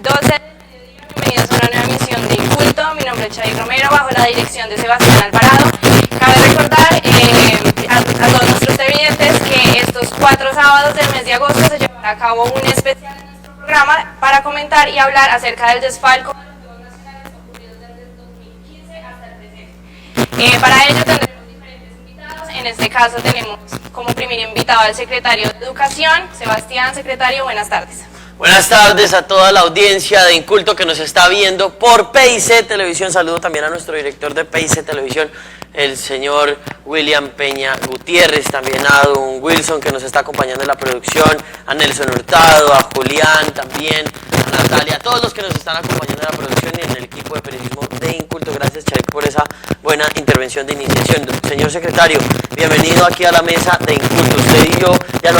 12 del mediodía, bienvenidos a una nueva emisión de Inculto. Mi nombre es Chay Romero, bajo la dirección de Sebastián Alvarado. Cabe recordar a todos nuestros televidentes que estos 4 sábados del mes de agosto se llevará a cabo un especial en nuestro programa para comentar y hablar acerca del desfalco de los Juegos Nacionales ocurridos desde el 2015 hasta el presente. Para ello tendremos diferentes invitados. En este caso tenemos como primer invitado al secretario de Educación, Sebastián. Secretario, buenas tardes. Buenas tardes a toda la audiencia de Inculto que nos está viendo por PIC Televisión. Saludo también a nuestro director de PIC Televisión, el señor William Peña Gutiérrez, también a don Wilson que nos está acompañando en la producción, a Nelson Hurtado, a Julián también, a Natalia, a todos los que nos están acompañando en la producción y en el equipo de periodismo de Inculto. Gracias, Chay, por esa buena intervención de iniciación. Señor secretario, bienvenido aquí a la mesa de Inculto. Usted y yo ya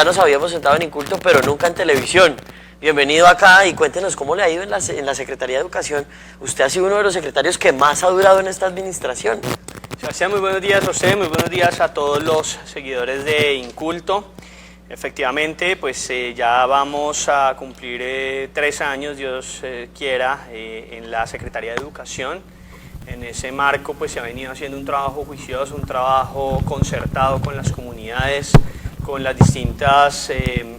nos habíamos sentado en Inculto, pero nunca en televisión. Bienvenido acá y cuéntenos cómo le ha ido en la Secretaría de Educación. Usted ha sido uno de los secretarios que más ha durado en esta administración. Sebastián, muy buenos días a usted, muy buenos días a todos los seguidores de Inculto. Efectivamente, pues ya vamos a cumplir 3 años, Dios quiera, en la Secretaría de Educación. En ese marco pues se ha venido haciendo un trabajo juicioso, un trabajo concertado con las comunidades, con las distintas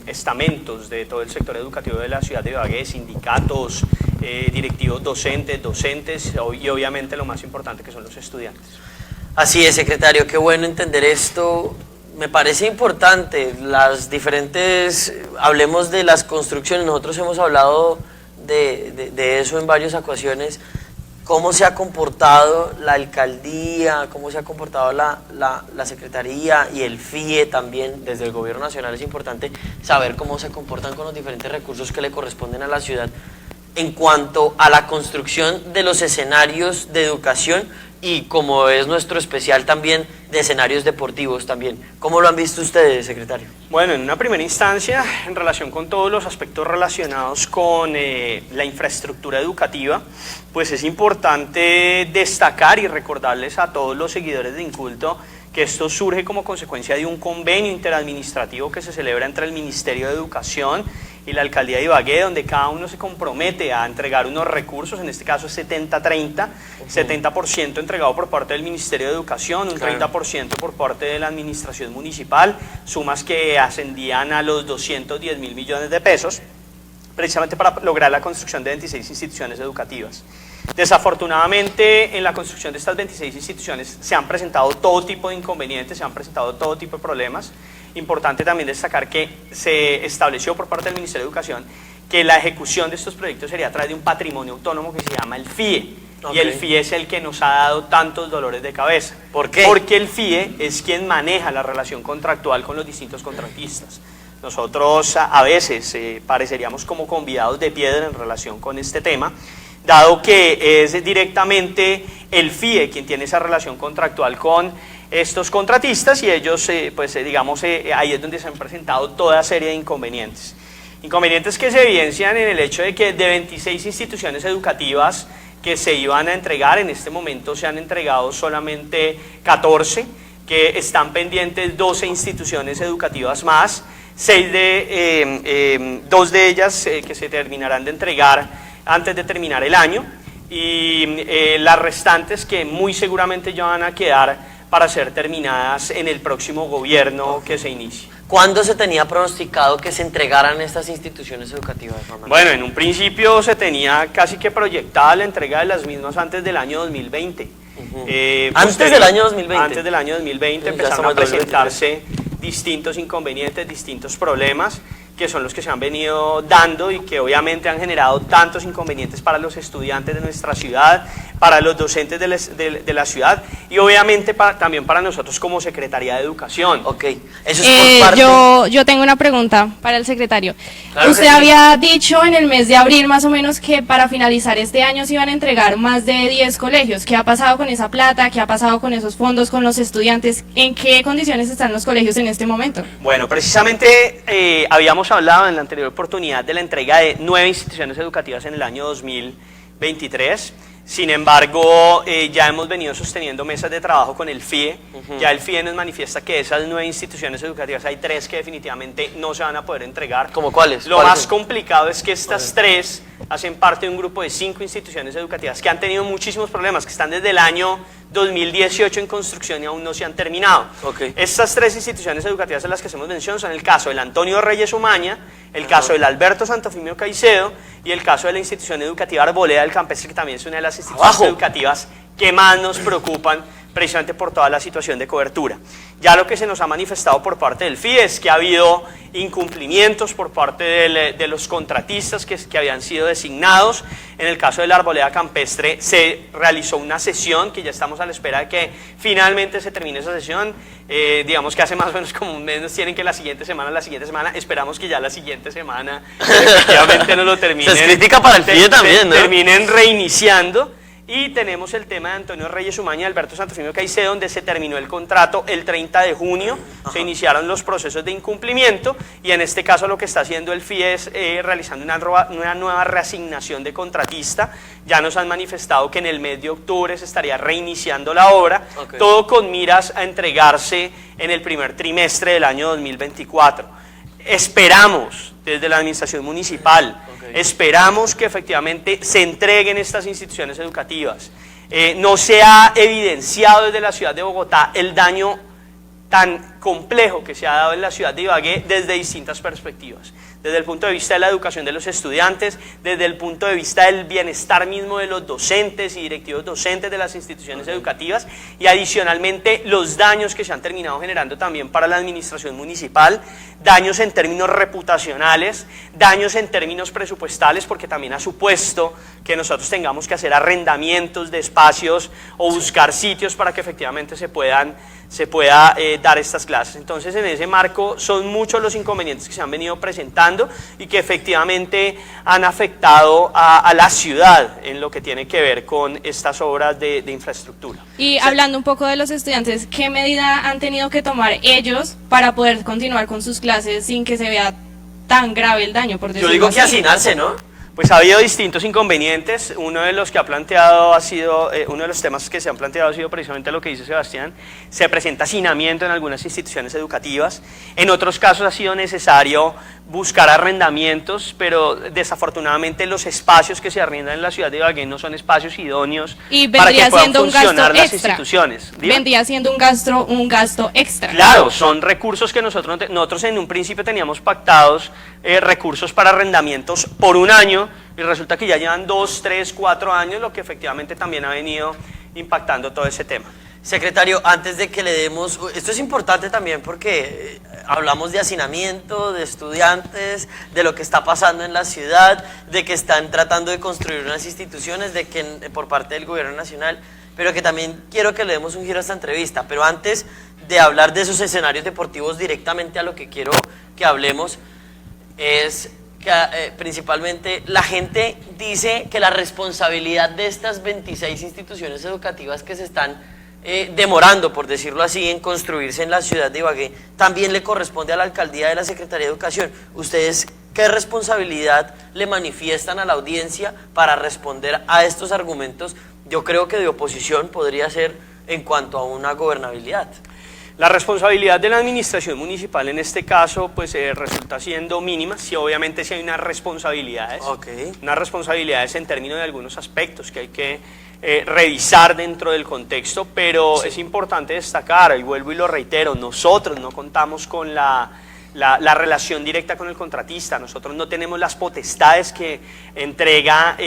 estamentos de todo el sector educativo de la ciudad de Ibagué, sindicatos, directivos docentes y obviamente lo más importante que son los estudiantes. Así es, secretario, qué bueno entender esto. Me parece importante las diferentes, hablemos de las construcciones, nosotros hemos hablado de eso en varias ocasiones. ¿Cómo se ha comportado la alcaldía, cómo se ha comportado la secretaría y el FIE también desde el gobierno nacional? Es importante saber cómo se comportan con los diferentes recursos que le corresponden a la ciudad en cuanto a la construcción de los escenarios de educación y, como es nuestro especial también, de escenarios deportivos también. ¿Cómo lo han visto ustedes, secretario? Bueno, en una primera instancia, en relación con todos los aspectos relacionados con la infraestructura educativa, pues es importante destacar y recordarles a todos los seguidores de Inculto que esto surge como consecuencia de un convenio interadministrativo que se celebra entre el Ministerio de Educación y la Alcaldía de Ibagué, donde cada uno se compromete a entregar unos recursos, en este caso es 70-30, 70% entregado por parte del Ministerio de Educación, un 30% por parte de la Administración Municipal, sumas que ascendían a los 210.000 millones de pesos, precisamente para lograr la construcción de 26 instituciones educativas. Desafortunadamente, en la construcción de estas 26 instituciones se han presentado todo tipo de inconvenientes, se han presentado todo tipo de problemas. Importante también destacar que se estableció por parte del Ministerio de Educación que la ejecución de estos proyectos sería a través de un patrimonio autónomo que se llama el FIE. Okay. Y el FIE es el que nos ha dado tantos dolores de cabeza. ¿Por qué? Porque el FIE es quien maneja la relación contractual con los distintos contratistas. Nosotros a veces pareceríamos como convidados de piedra en relación con este tema, dado que es directamente el FIE quien tiene esa relación contractual con estos contratistas y ellos, ahí es donde se han presentado toda serie de inconvenientes. Inconvenientes que se evidencian en el hecho de que de 26 instituciones educativas que se iban a entregar, en este momento se han entregado solamente 14, que están pendientes 12 instituciones educativas más, 2 de ellas que se terminarán de entregar antes de terminar el año y las restantes que muy seguramente ya van a quedar para ser terminadas en el próximo gobierno que se inicie. ¿Cuándo se tenía pronosticado que se entregaran estas instituciones educativas? Bueno, en un principio se tenía casi que proyectada la entrega de las mismas antes del año 2020. ¿Antes del año 2020? Antes del año 2020 empezaron a presentarse distintos inconvenientes, distintos problemas, que son los que se han venido dando y que obviamente han generado tantos inconvenientes para los estudiantes de nuestra ciudad, para los docentes de la ciudad y obviamente también para nosotros como Secretaría de Educación. Ok, eso es por parte... Yo tengo una pregunta para el secretario. Claro. Usted había dicho en el mes de abril más o menos que para finalizar este año se iban a entregar más de 10 colegios. ¿Qué ha pasado con esa plata? ¿Qué ha pasado con esos fondos, con los estudiantes? ¿En qué condiciones están los colegios en este momento? Bueno, precisamente habíamos hablado en la anterior oportunidad de la entrega de 9 instituciones educativas en el año 2023. Sin embargo, ya hemos venido sosteniendo mesas de trabajo con el FIE. Ya el FIE nos manifiesta que esas 9 instituciones educativas, hay 3 que definitivamente no se van a poder entregar. ¿Cómo cuáles? Lo más complicado es que estas 3 hacen parte de un grupo de 5 instituciones educativas que han tenido muchísimos problemas, que están desde el año 2018 en construcción y aún no se han terminado. Estas 3 instituciones educativas de las que hacemos mención son el caso del Antonio Reyes Umaña, el caso del Alberto Santofimio Caicedo y el caso de la institución educativa Arboleda del Campestre, que también es una de las instituciones educativas que más nos preocupan precisamente por toda la situación de cobertura. Ya lo que se nos ha manifestado por parte del FIE es que ha habido incumplimientos por parte de los contratistas que habían sido designados. En el caso de la Arboleda Campestre se realizó una sesión que ya estamos a la espera de que finalmente se termine esa sesión. Digamos que hace más o menos como un mes nos tienen que la siguiente semana, esperamos que ya la siguiente semana efectivamente no lo terminen. Se critica para el FIE también, ¿no? Terminen reiniciando. Y tenemos el tema de Antonio Reyes Umaña y Alberto Santofimio Caicedo, donde se terminó el contrato el 30 de junio, se iniciaron los procesos de incumplimiento y en este caso lo que está haciendo el FIE es realizando una nueva reasignación de contratista. Ya nos han manifestado que en el mes de octubre se estaría reiniciando la obra, todo con miras a entregarse en el primer trimestre del año 2024. Esperamos desde la administración municipal, esperamos que efectivamente se entreguen estas instituciones educativas. No se ha evidenciado desde la ciudad de Bogotá el daño tan complejo que se ha dado en la ciudad de Ibagué desde distintas perspectivas. Desde el punto de vista de la educación de los estudiantes, desde el punto de vista del bienestar mismo de los docentes y directivos docentes de las instituciones educativas y adicionalmente los daños que se han terminado generando también para la administración municipal, daños en términos reputacionales, daños en términos presupuestales, porque también ha supuesto que nosotros tengamos que hacer arrendamientos de espacios o buscar sitios para que efectivamente se pueda dar estas clases. Entonces, en ese marco son muchos los inconvenientes que se han venido presentando y que efectivamente han afectado a la ciudad en lo que tiene que ver con estas obras de infraestructura. Y hablando un poco de los estudiantes, ¿qué medida han tenido que tomar ellos para poder continuar con sus clases sin que se vea tan grave el daño, por decirlo así? Yo digo que hacinarse, ¿no? Pues ha habido distintos inconvenientes. Uno de los que ha planteado ha sido, uno de los temas que se han planteado ha sido precisamente lo que dice Sebastián. Se presenta hacinamiento en algunas instituciones educativas. En otros casos ha sido necesario buscar arrendamientos, pero desafortunadamente los espacios que se arriendan en la ciudad de Ibagué no son espacios idóneos para que puedan funcionar las instituciones. ¿Dime? Vendría siendo un gasto extra. Claro, son recursos que nosotros en un principio teníamos pactados, recursos para arrendamientos por un año, y resulta que ya llevan 2, 3, 4 años, lo que efectivamente también ha venido impactando todo ese tema. Secretario, antes de que le demos, esto es importante también porque hablamos de hacinamiento, de estudiantes, de lo que está pasando en la ciudad, de que están tratando de construir unas instituciones, de que por parte del gobierno nacional, pero que también quiero que le demos un giro a esta entrevista. Pero antes de hablar de esos escenarios deportivos, directamente a lo que quiero que hablemos es que principalmente la gente dice que la responsabilidad de estas 26 instituciones educativas que se están demorando, por decirlo así, en construirse en la ciudad de Ibagué, también le corresponde a la alcaldía de la Secretaría de Educación. ¿Ustedes qué responsabilidad le manifiestan a la audiencia para responder a estos argumentos? Yo creo que de oposición podría ser en cuanto a una gobernabilidad. La responsabilidad de la administración municipal en este caso pues resulta siendo mínima. Sí, obviamente sí hay unas responsabilidades, unas responsabilidades en términos de algunos aspectos que hay que revisar dentro del contexto, pero es importante destacar, y vuelvo y lo reitero, nosotros no contamos con la relación directa con el contratista, nosotros no tenemos las potestades que entrega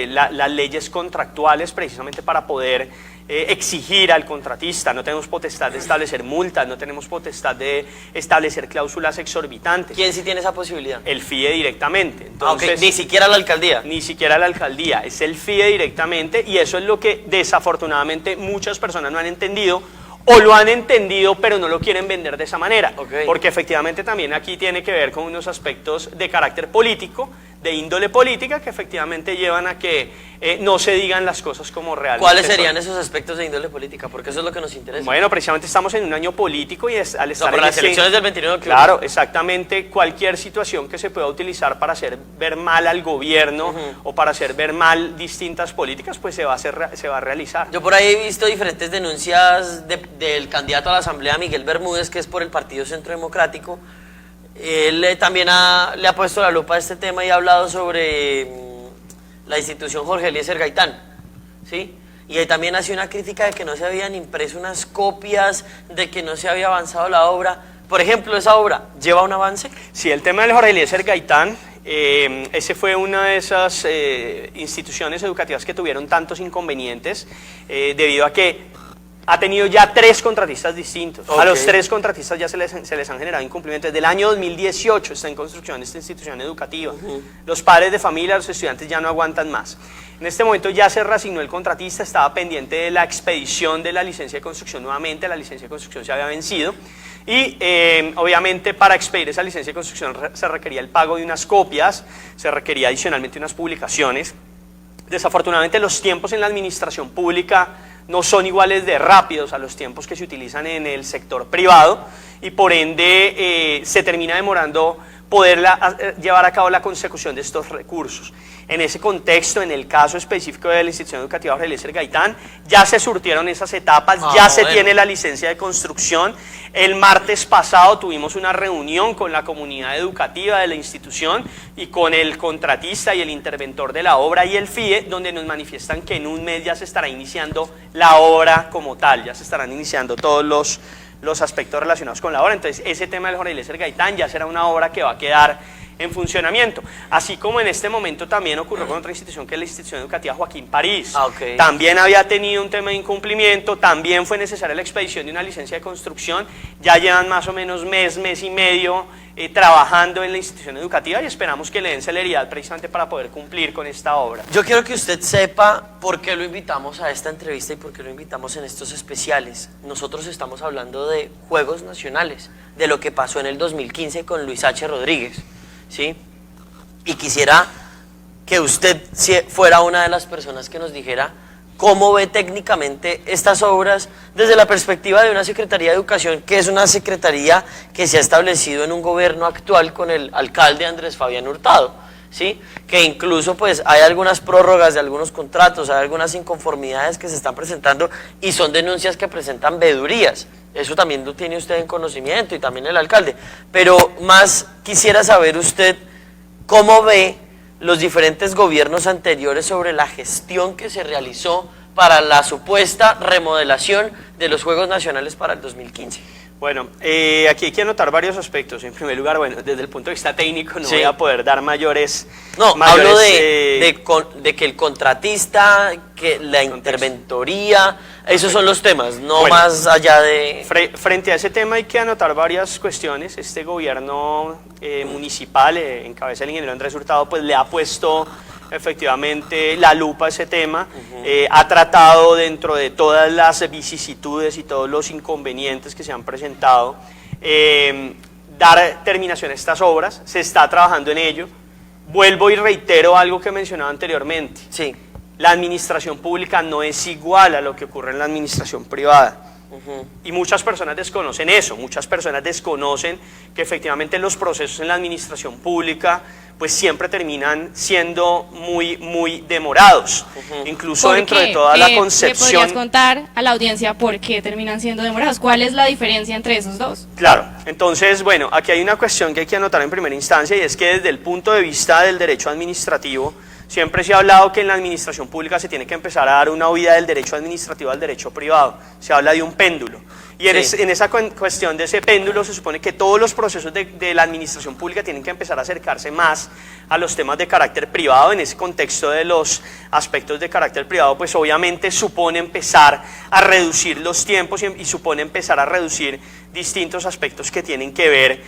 las leyes contractuales precisamente para poder exigir al contratista, no tenemos potestad de establecer multas, no tenemos potestad de establecer cláusulas exorbitantes. ¿Quién sí tiene esa posibilidad? El FIE directamente. Entonces, ni siquiera la alcaldía. Ni siquiera la alcaldía, es el FIE directamente, y eso es lo que desafortunadamente muchas personas no han entendido, o lo han entendido pero no lo quieren vender de esa manera, porque efectivamente también aquí tiene que ver con unos aspectos de carácter político, de índole política que efectivamente llevan a que no se digan las cosas como realmente ¿Cuáles serían son. esos aspectos de índole política? Porque eso es lo que nos interesa. Bueno, precisamente estamos en un año político y al estar por en las este- elecciones del 29 de octubre. Claro, exactamente, cualquier situación que se pueda utilizar para hacer ver mal al gobierno o para hacer ver mal distintas políticas, pues se va a realizar. Yo por ahí he visto diferentes denuncias del candidato a la Asamblea, Miguel Bermúdez, que es por el Partido Centro Democrático. Él también le ha puesto la lupa a este tema y ha hablado sobre la institución Jorge Eliezer Gaitán, ¿sí? Y ahí también hace una crítica de que no se habían impreso unas copias, de que no se había avanzado la obra. Por ejemplo, ¿esa obra lleva un avance? Sí, el tema del Jorge Eliezer Gaitán, ese fue una de esas instituciones educativas que tuvieron tantos inconvenientes debido a que ha tenido ya 3 contratistas distintos. Ok. A los 3 contratistas ya se les han generado incumplimientos. Desde el año 2018 está en construcción esta institución educativa. Los padres de familia, los estudiantes ya no aguantan más. En este momento ya se reasignó el contratista, estaba pendiente de la expedición de la licencia de construcción nuevamente, la licencia de construcción se había vencido. Y obviamente para expedir esa licencia de construcción se requería el pago de unas copias, se requería adicionalmente unas publicaciones. Desafortunadamente los tiempos en la administración pública no son iguales de rápidos a los tiempos que se utilizan en el sector privado y por ende se termina demorando poder llevar a cabo la consecución de estos recursos. En ese contexto, en el caso específico de la institución educativa Jorge Eliezer Gaitán, ya se surtieron esas etapas, ya se tiene la licencia de construcción. El martes pasado tuvimos una reunión con la comunidad educativa de la institución y con el contratista y el interventor de la obra y el FIE, donde nos manifiestan que en un mes ya se estará iniciando la obra como tal, ya se estarán iniciando todos los aspectos relacionados con la obra. Entonces ese tema del Jorge Eliezer Gaitán ya será una obra que va a quedar en funcionamiento, así como en este momento también ocurrió con otra institución que es la institución educativa Joaquín París. Okay. También había tenido un tema de incumplimiento, también fue necesaria la expedición de una licencia de construcción, ya llevan más o menos mes y medio trabajando en la institución educativa y esperamos que le den celeridad precisamente para poder cumplir con esta obra. Yo quiero que usted sepa por qué lo invitamos a esta entrevista y por qué lo invitamos en estos especiales. Nosotros estamos hablando de Juegos Nacionales, de lo que pasó en el 2015 con Luis H. Rodríguez, ¿sí? Y quisiera que usted fuera una de las personas que nos dijera cómo ve técnicamente estas obras desde la perspectiva de una Secretaría de Educación, que es una secretaría que se ha establecido en un gobierno actual con el alcalde Andrés Fabián Hurtado, ¿sí? Que incluso pues hay algunas prórrogas de algunos contratos, hay algunas inconformidades que se están presentando y son denuncias que presentan vedurías. Eso también lo tiene usted en conocimiento y también el alcalde. Pero más quisiera saber usted cómo ve los diferentes gobiernos anteriores sobre la gestión que se realizó para la supuesta remodelación de los Juegos Nacionales para el 2015. Bueno, aquí hay que anotar varios aspectos. En primer lugar, bueno, desde el punto de vista técnico no Sí. voy a poder dar mayores... No, mayores, hablo de que el contratista, que la interventoría, esos son los temas, no Bueno, más allá de... Frente a ese tema hay que anotar varias cuestiones. Este gobierno municipal, en cabeza del ingeniero Andrés Hurtado, pues le ha puesto efectivamente la lupa a ese tema, ha tratado dentro de todas las vicisitudes y todos los inconvenientes que se han presentado, dar terminación a estas obras, se está trabajando en ello. Vuelvo y reitero algo que mencionaba anteriormente. Sí. La administración pública no es igual a lo que ocurre en la administración privada. Y muchas personas desconocen eso, muchas personas desconocen que efectivamente los procesos en la administración pública pues siempre terminan siendo muy demorados. Incluso dentro de toda la ¿Le concepción... podrías contar a la audiencia por qué terminan siendo demorados? ¿Cuál es la diferencia entre esos dos? Claro, entonces, bueno, aquí hay una cuestión que hay que anotar en primera instancia y es que desde el punto de vista del derecho administrativo, siempre se ha hablado que en la administración pública se tiene que empezar a dar una huida del derecho administrativo al derecho privado. Se habla de un péndulo. Y en esa cuestión de ese péndulo se supone que todos los procesos de la administración pública tienen que empezar a acercarse más a los temas de carácter privado. En ese contexto de los aspectos de carácter privado, pues obviamente supone empezar a reducir los tiempos y supone empezar a reducir distintos aspectos que tienen que ver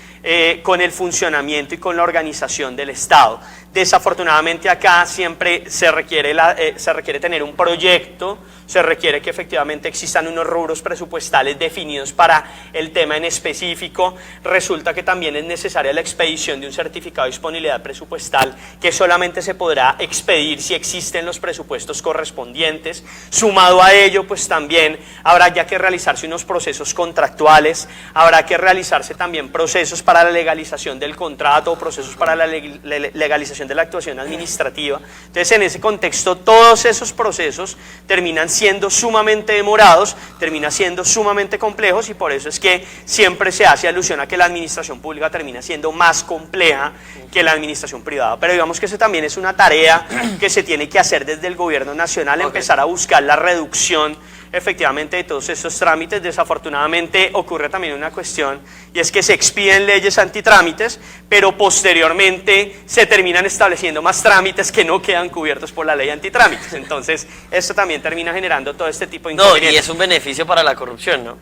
con el funcionamiento y con la organización del Estado. Desafortunadamente acá siempre se requiere tener un proyecto, se requiere que efectivamente existan unos rubros presupuestales definidos para el tema en específico. Resulta que también es necesaria la expedición de un certificado de disponibilidad presupuestal que solamente se podrá expedir si existen los presupuestos correspondientes. Sumado a ello, pues también habrá ya que realizarse unos procesos contractuales, habrá que realizarse también procesos para la legalización del contrato o procesos para la legalización de la actuación administrativa. Entonces, en ese contexto, todos esos procesos terminan siendo sumamente demorados, terminan siendo sumamente complejos, y por eso es que siempre se hace alusión a que la administración pública termina siendo más compleja que la administración privada. Pero digamos que eso también es una tarea que se tiene que hacer desde el gobierno nacional, empezar a buscar la reducción efectivamente de todos estos trámites. Desafortunadamente ocurre también una cuestión, y es que se expiden leyes antitrámites, pero posteriormente se terminan estableciendo más trámites que no quedan cubiertos por la ley antitrámites. Entonces esto también termina generando todo este tipo de inconvenientes. No, y es un beneficio para la corrupción, ¿no?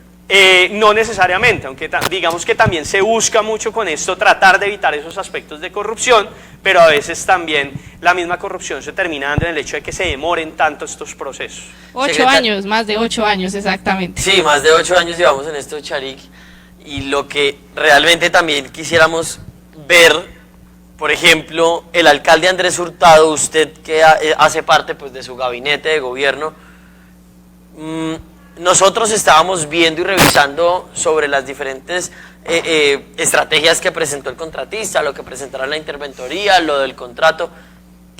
No necesariamente, aunque digamos que también se busca mucho con esto tratar de evitar esos aspectos de corrupción, pero a veces también la misma corrupción se termina dando en el hecho de que se demoren tanto estos procesos. 8 años, más de 8 años exactamente. Sí, más de 8 años llevamos en esto, Charik, y lo que realmente también quisiéramos ver, por ejemplo, el alcalde Andrés Hurtado, usted que hace parte pues de su gabinete de gobierno, nosotros estábamos viendo y revisando sobre las diferentes estrategias que presentó el contratista, lo que presentará la interventoría, lo del contrato.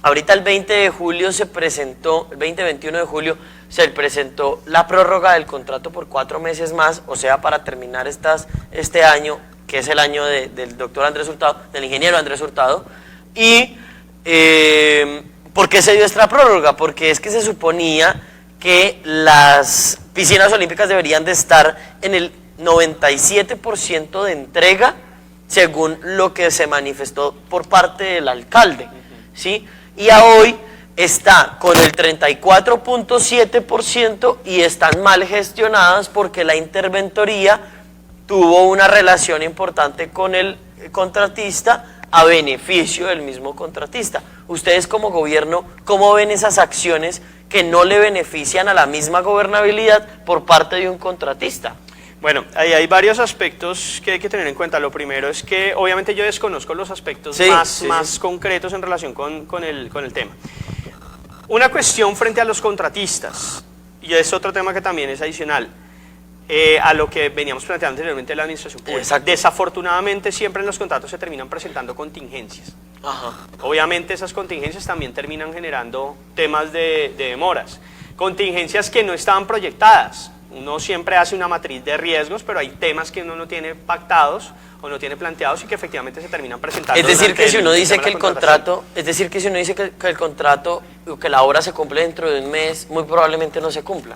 Ahorita el 20 de julio se presentó, el 20-21 de julio se presentó la prórroga del contrato por 4 meses más, o sea, para terminar este año, que es el año del doctor Andrés Hurtado, del ingeniero Andrés Hurtado. Y ¿por qué se dio esta prórroga? Porque es que se suponía que las piscinas olímpicas deberían de estar en el 97% de entrega, según lo que se manifestó por parte del alcalde, ¿sí? Y a hoy está con el 34.7% y están mal gestionadas porque la interventoría tuvo una relación importante con el contratista a beneficio del mismo contratista. Ustedes como gobierno, ¿cómo ven esas acciones que no le benefician a la misma gobernabilidad por parte de un contratista? Bueno, ahí hay varios aspectos que hay que tener en cuenta. Lo primero es que obviamente yo desconozco los aspectos más concretos en relación con el tema. Una cuestión frente a los contratistas, y es otro tema que también es adicional a lo que veníamos planteando anteriormente de la administración pública. Exacto. Desafortunadamente siempre en los contratos se terminan presentando contingencias. Ajá. Obviamente esas contingencias también terminan generando temas de demoras. Contingencias que no estaban proyectadas. Uno siempre hace una matriz de riesgos, pero hay temas que uno no tiene pactados o no tiene planteados y que efectivamente se terminan presentando. Es decir, que si uno dice que el contrato, o que la obra se cumple dentro de un mes, muy probablemente no se cumpla.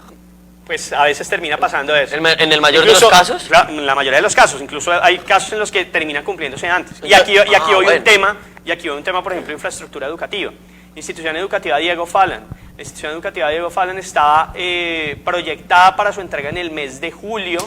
Pues a veces termina pasando eso. ¿En el mayor de los casos? En la mayoría de los casos, incluso hay casos en los que termina cumpliéndose antes. Y aquí hoy un tema, por ejemplo, infraestructura educativa. Institución Educativa Diego Falan. La Institución Educativa Diego Falan estaba proyectada para su entrega en el mes de julio,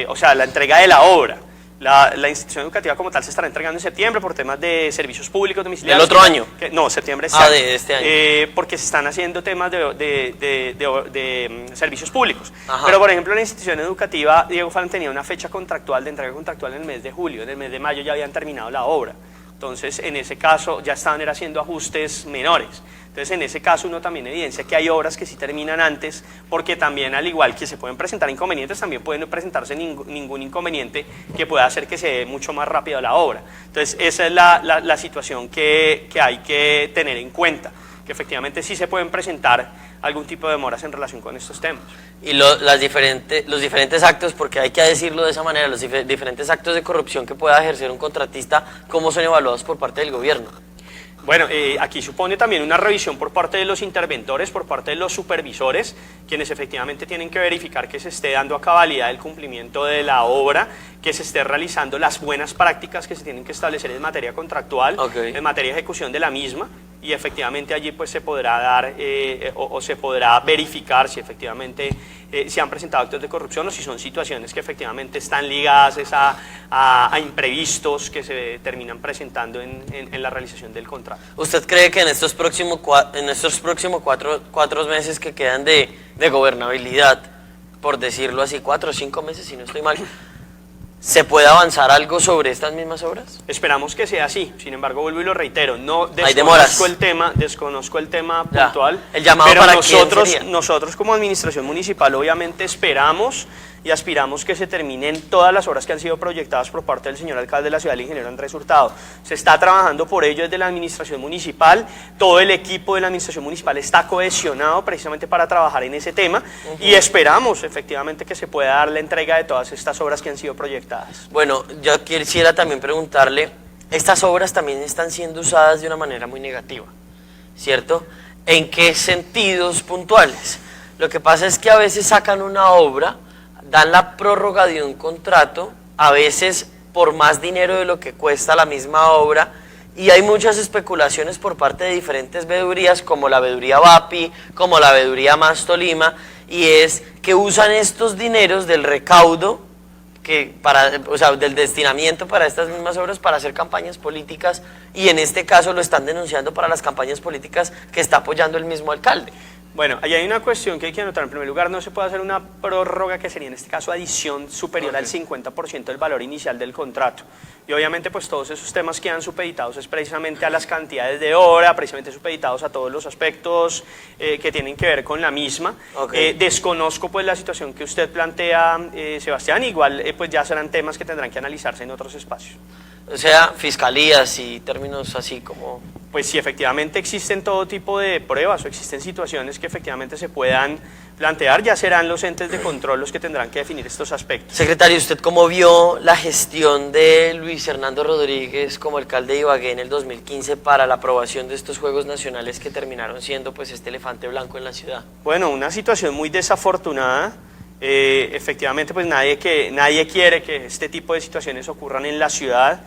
o sea, la entrega de la obra. La institución educativa como tal se estará entregando en septiembre por temas de servicios públicos domiciliarios. ¿Del otro año? No, septiembre de este año. Porque se están haciendo temas de servicios públicos. Ajá. Pero, por ejemplo, la institución educativa Diego Falan tenía una fecha contractual de entrega contractual en el mes de julio. En el mes de mayo ya habían terminado la obra. Entonces, en ese caso, ya estaban haciendo ajustes menores. Entonces, en ese caso, uno también evidencia que hay obras que sí terminan antes, porque también, al igual que se pueden presentar inconvenientes, también pueden presentarse ningún inconveniente que pueda hacer que se dé mucho más rápido la obra. Entonces, esa es la situación que hay que tener en cuenta, que efectivamente sí se pueden presentar algún tipo de demoras en relación con estos temas. Y los diferentes actos, porque hay que decirlo de esa manera, los diferentes actos de corrupción que pueda ejercer un contratista, ¿cómo son evaluados por parte del gobierno? Bueno, aquí supone también una revisión por parte de los interventores, por parte de los supervisores, quienes efectivamente tienen que verificar que se esté dando a cabalidad el cumplimiento de la obra, que se esté realizando las buenas prácticas que se tienen que establecer en materia contractual, en materia de ejecución de la misma. y efectivamente allí pues se podrá dar o se podrá verificar si efectivamente se han presentado actos de corrupción o si son situaciones que efectivamente están ligadas a imprevistos que se terminan presentando en la realización del contrato. ¿Usted cree que en estos próximos cuatro meses que quedan de gobernabilidad, por decirlo así, 4 o 5 meses, si no estoy mal, se puede avanzar algo sobre estas mismas obras? Esperamos que sea así, sin embargo vuelvo y lo reitero, Hay demoras. desconozco el tema puntual, ¿El llamado pero para quién sería? nosotros como administración municipal obviamente esperamos y aspiramos que se terminen todas las obras que han sido proyectadas por parte del señor alcalde de la ciudad, el ingeniero Andrés Hurtado. Se está trabajando por ello desde la administración municipal, todo el equipo de la administración municipal está cohesionado precisamente para trabajar en ese tema y esperamos efectivamente que se pueda dar la entrega de todas estas obras que han sido proyectadas. Bueno, yo quisiera también preguntarle, estas obras también están siendo usadas de una manera muy negativa, ¿cierto? ¿En qué sentidos puntuales? Lo que pasa es que a veces sacan una obra, dan la prórroga de un contrato, a veces por más dinero de lo que cuesta la misma obra, y hay muchas especulaciones por parte de diferentes veedurías, como la veeduría Vapi, como la veeduría Más Tolima, y es que usan estos dineros del recaudo, del destinamiento para estas mismas obras para hacer campañas políticas, y en este caso lo están denunciando para las campañas políticas que está apoyando el mismo alcalde. Bueno, ahí hay una cuestión que hay que anotar. En primer lugar, no se puede hacer una prórroga que sería en este caso adición superior al 50% del valor inicial del contrato. Y obviamente pues todos esos temas quedan supeditados es precisamente a las cantidades de hora, precisamente supeditados a todos los aspectos que tienen que ver con la misma. Desconozco pues la situación que usted plantea, Sebastián, igual pues ya serán temas que tendrán que analizarse en otros espacios. O sea, fiscalías y términos así como... Pues si efectivamente existen todo tipo de pruebas o existen situaciones que efectivamente se puedan plantear, ya serán los entes de control los que tendrán que definir estos aspectos. Secretario, ¿usted cómo vio la gestión de Luis Hernando Rodríguez como alcalde de Ibagué en el 2015 para la aprobación de estos Juegos Nacionales que terminaron siendo pues este elefante blanco en la ciudad? Bueno, una situación muy desafortunada. Efectivamente pues nadie quiere que este tipo de situaciones ocurran en la ciudad.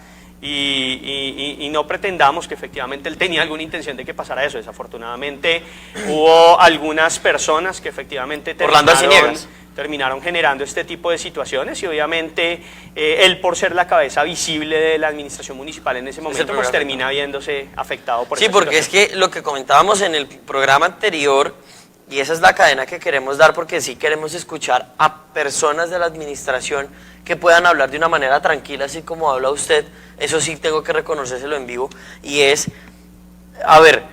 Y no pretendamos que efectivamente él tenía alguna intención de que pasara eso. Desafortunadamente hubo algunas personas que efectivamente terminaron generando este tipo de situaciones y obviamente él por ser la cabeza visible de la administración municipal en ese momento pues termina viéndose afectado por Sí, porque situación. Es que lo que comentábamos en el programa anterior, y esa es la cadena que queremos dar porque sí queremos escuchar a personas de la administración que puedan hablar de una manera tranquila, así como habla usted. Eso sí tengo que reconocérselo en vivo, y es, a ver,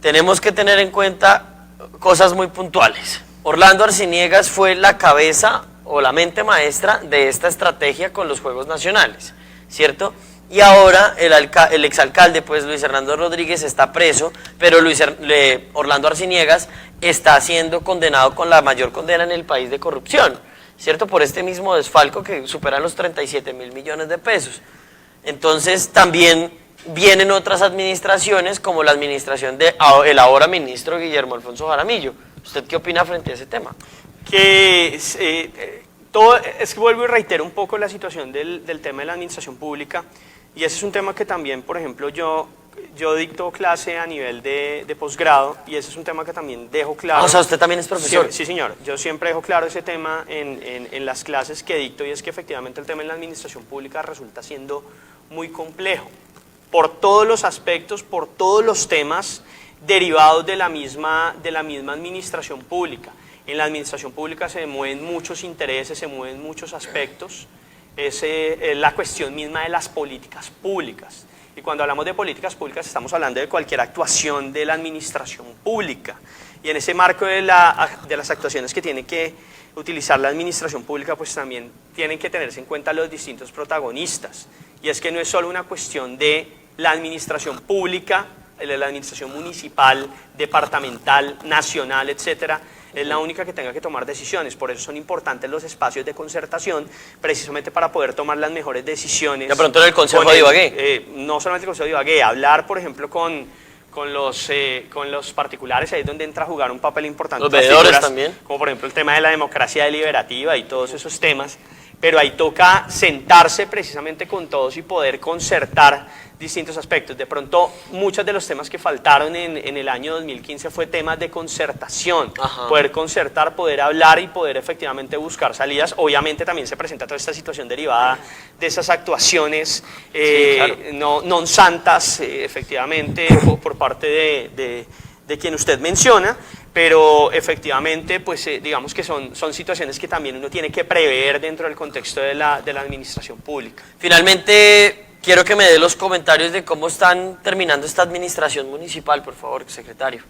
tenemos que tener en cuenta cosas muy puntuales. Orlando Arciniegas fue la cabeza o la mente maestra de esta estrategia con los Juegos Nacionales, ¿cierto? Y ahora el exalcalde, pues Luis Hernando Rodríguez, está preso, pero Orlando Arciniegas está siendo condenado con la mayor condena en el país de corrupción, ¿cierto? Por este mismo desfalco que supera los 37.000 millones de pesos. Entonces también vienen otras administraciones como la administración de el ahora ministro Guillermo Alfonso Jaramillo. ¿Usted qué opina frente a ese tema? Es que vuelvo y reitero un poco la situación del tema de la administración pública, y ese es un tema que también, por ejemplo, yo dicto clase a nivel de posgrado, y ese es un tema que también dejo claro. O sea, ¿usted también es profesor? Sí, señor. Yo siempre dejo claro ese tema en las clases que dicto, y es que efectivamente el tema en la administración pública resulta siendo muy complejo, por todos los aspectos, por todos los temas derivados de la misma administración pública. En la administración pública se mueven muchos intereses, se mueven muchos aspectos, es la cuestión misma de las políticas públicas. Y cuando hablamos de políticas públicas estamos hablando de cualquier actuación de la administración pública. Y en ese marco de las actuaciones que tiene que utilizar la administración pública, pues también tienen que tenerse en cuenta los distintos protagonistas. Y es que no es solo una cuestión de la administración pública, de la administración municipal, departamental, nacional, etcétera, es la única que tenga que tomar decisiones. Por eso son importantes los espacios de concertación, precisamente para poder tomar las mejores decisiones. De pronto en el Consejo de Ibagué. No solamente el Consejo de Ibagué, hablar, por ejemplo, con los particulares, ahí es donde entra a jugar un papel importante. Los veedores también. Como por ejemplo el tema de la democracia deliberativa y todos esos temas pero ahí toca sentarse precisamente con todos y poder concertar distintos aspectos. De pronto, muchos de los temas que faltaron en el año 2015 fue temas de concertación, poder concertar, poder hablar y poder efectivamente buscar salidas. Obviamente también se presenta toda esta situación derivada de esas actuaciones non santas, efectivamente, por parte de quien usted menciona, pero efectivamente, pues digamos que son situaciones que también uno tiene que prever dentro del contexto de la administración pública. Finalmente, quiero que me dé los comentarios de cómo están terminando esta administración municipal, por favor, secretario.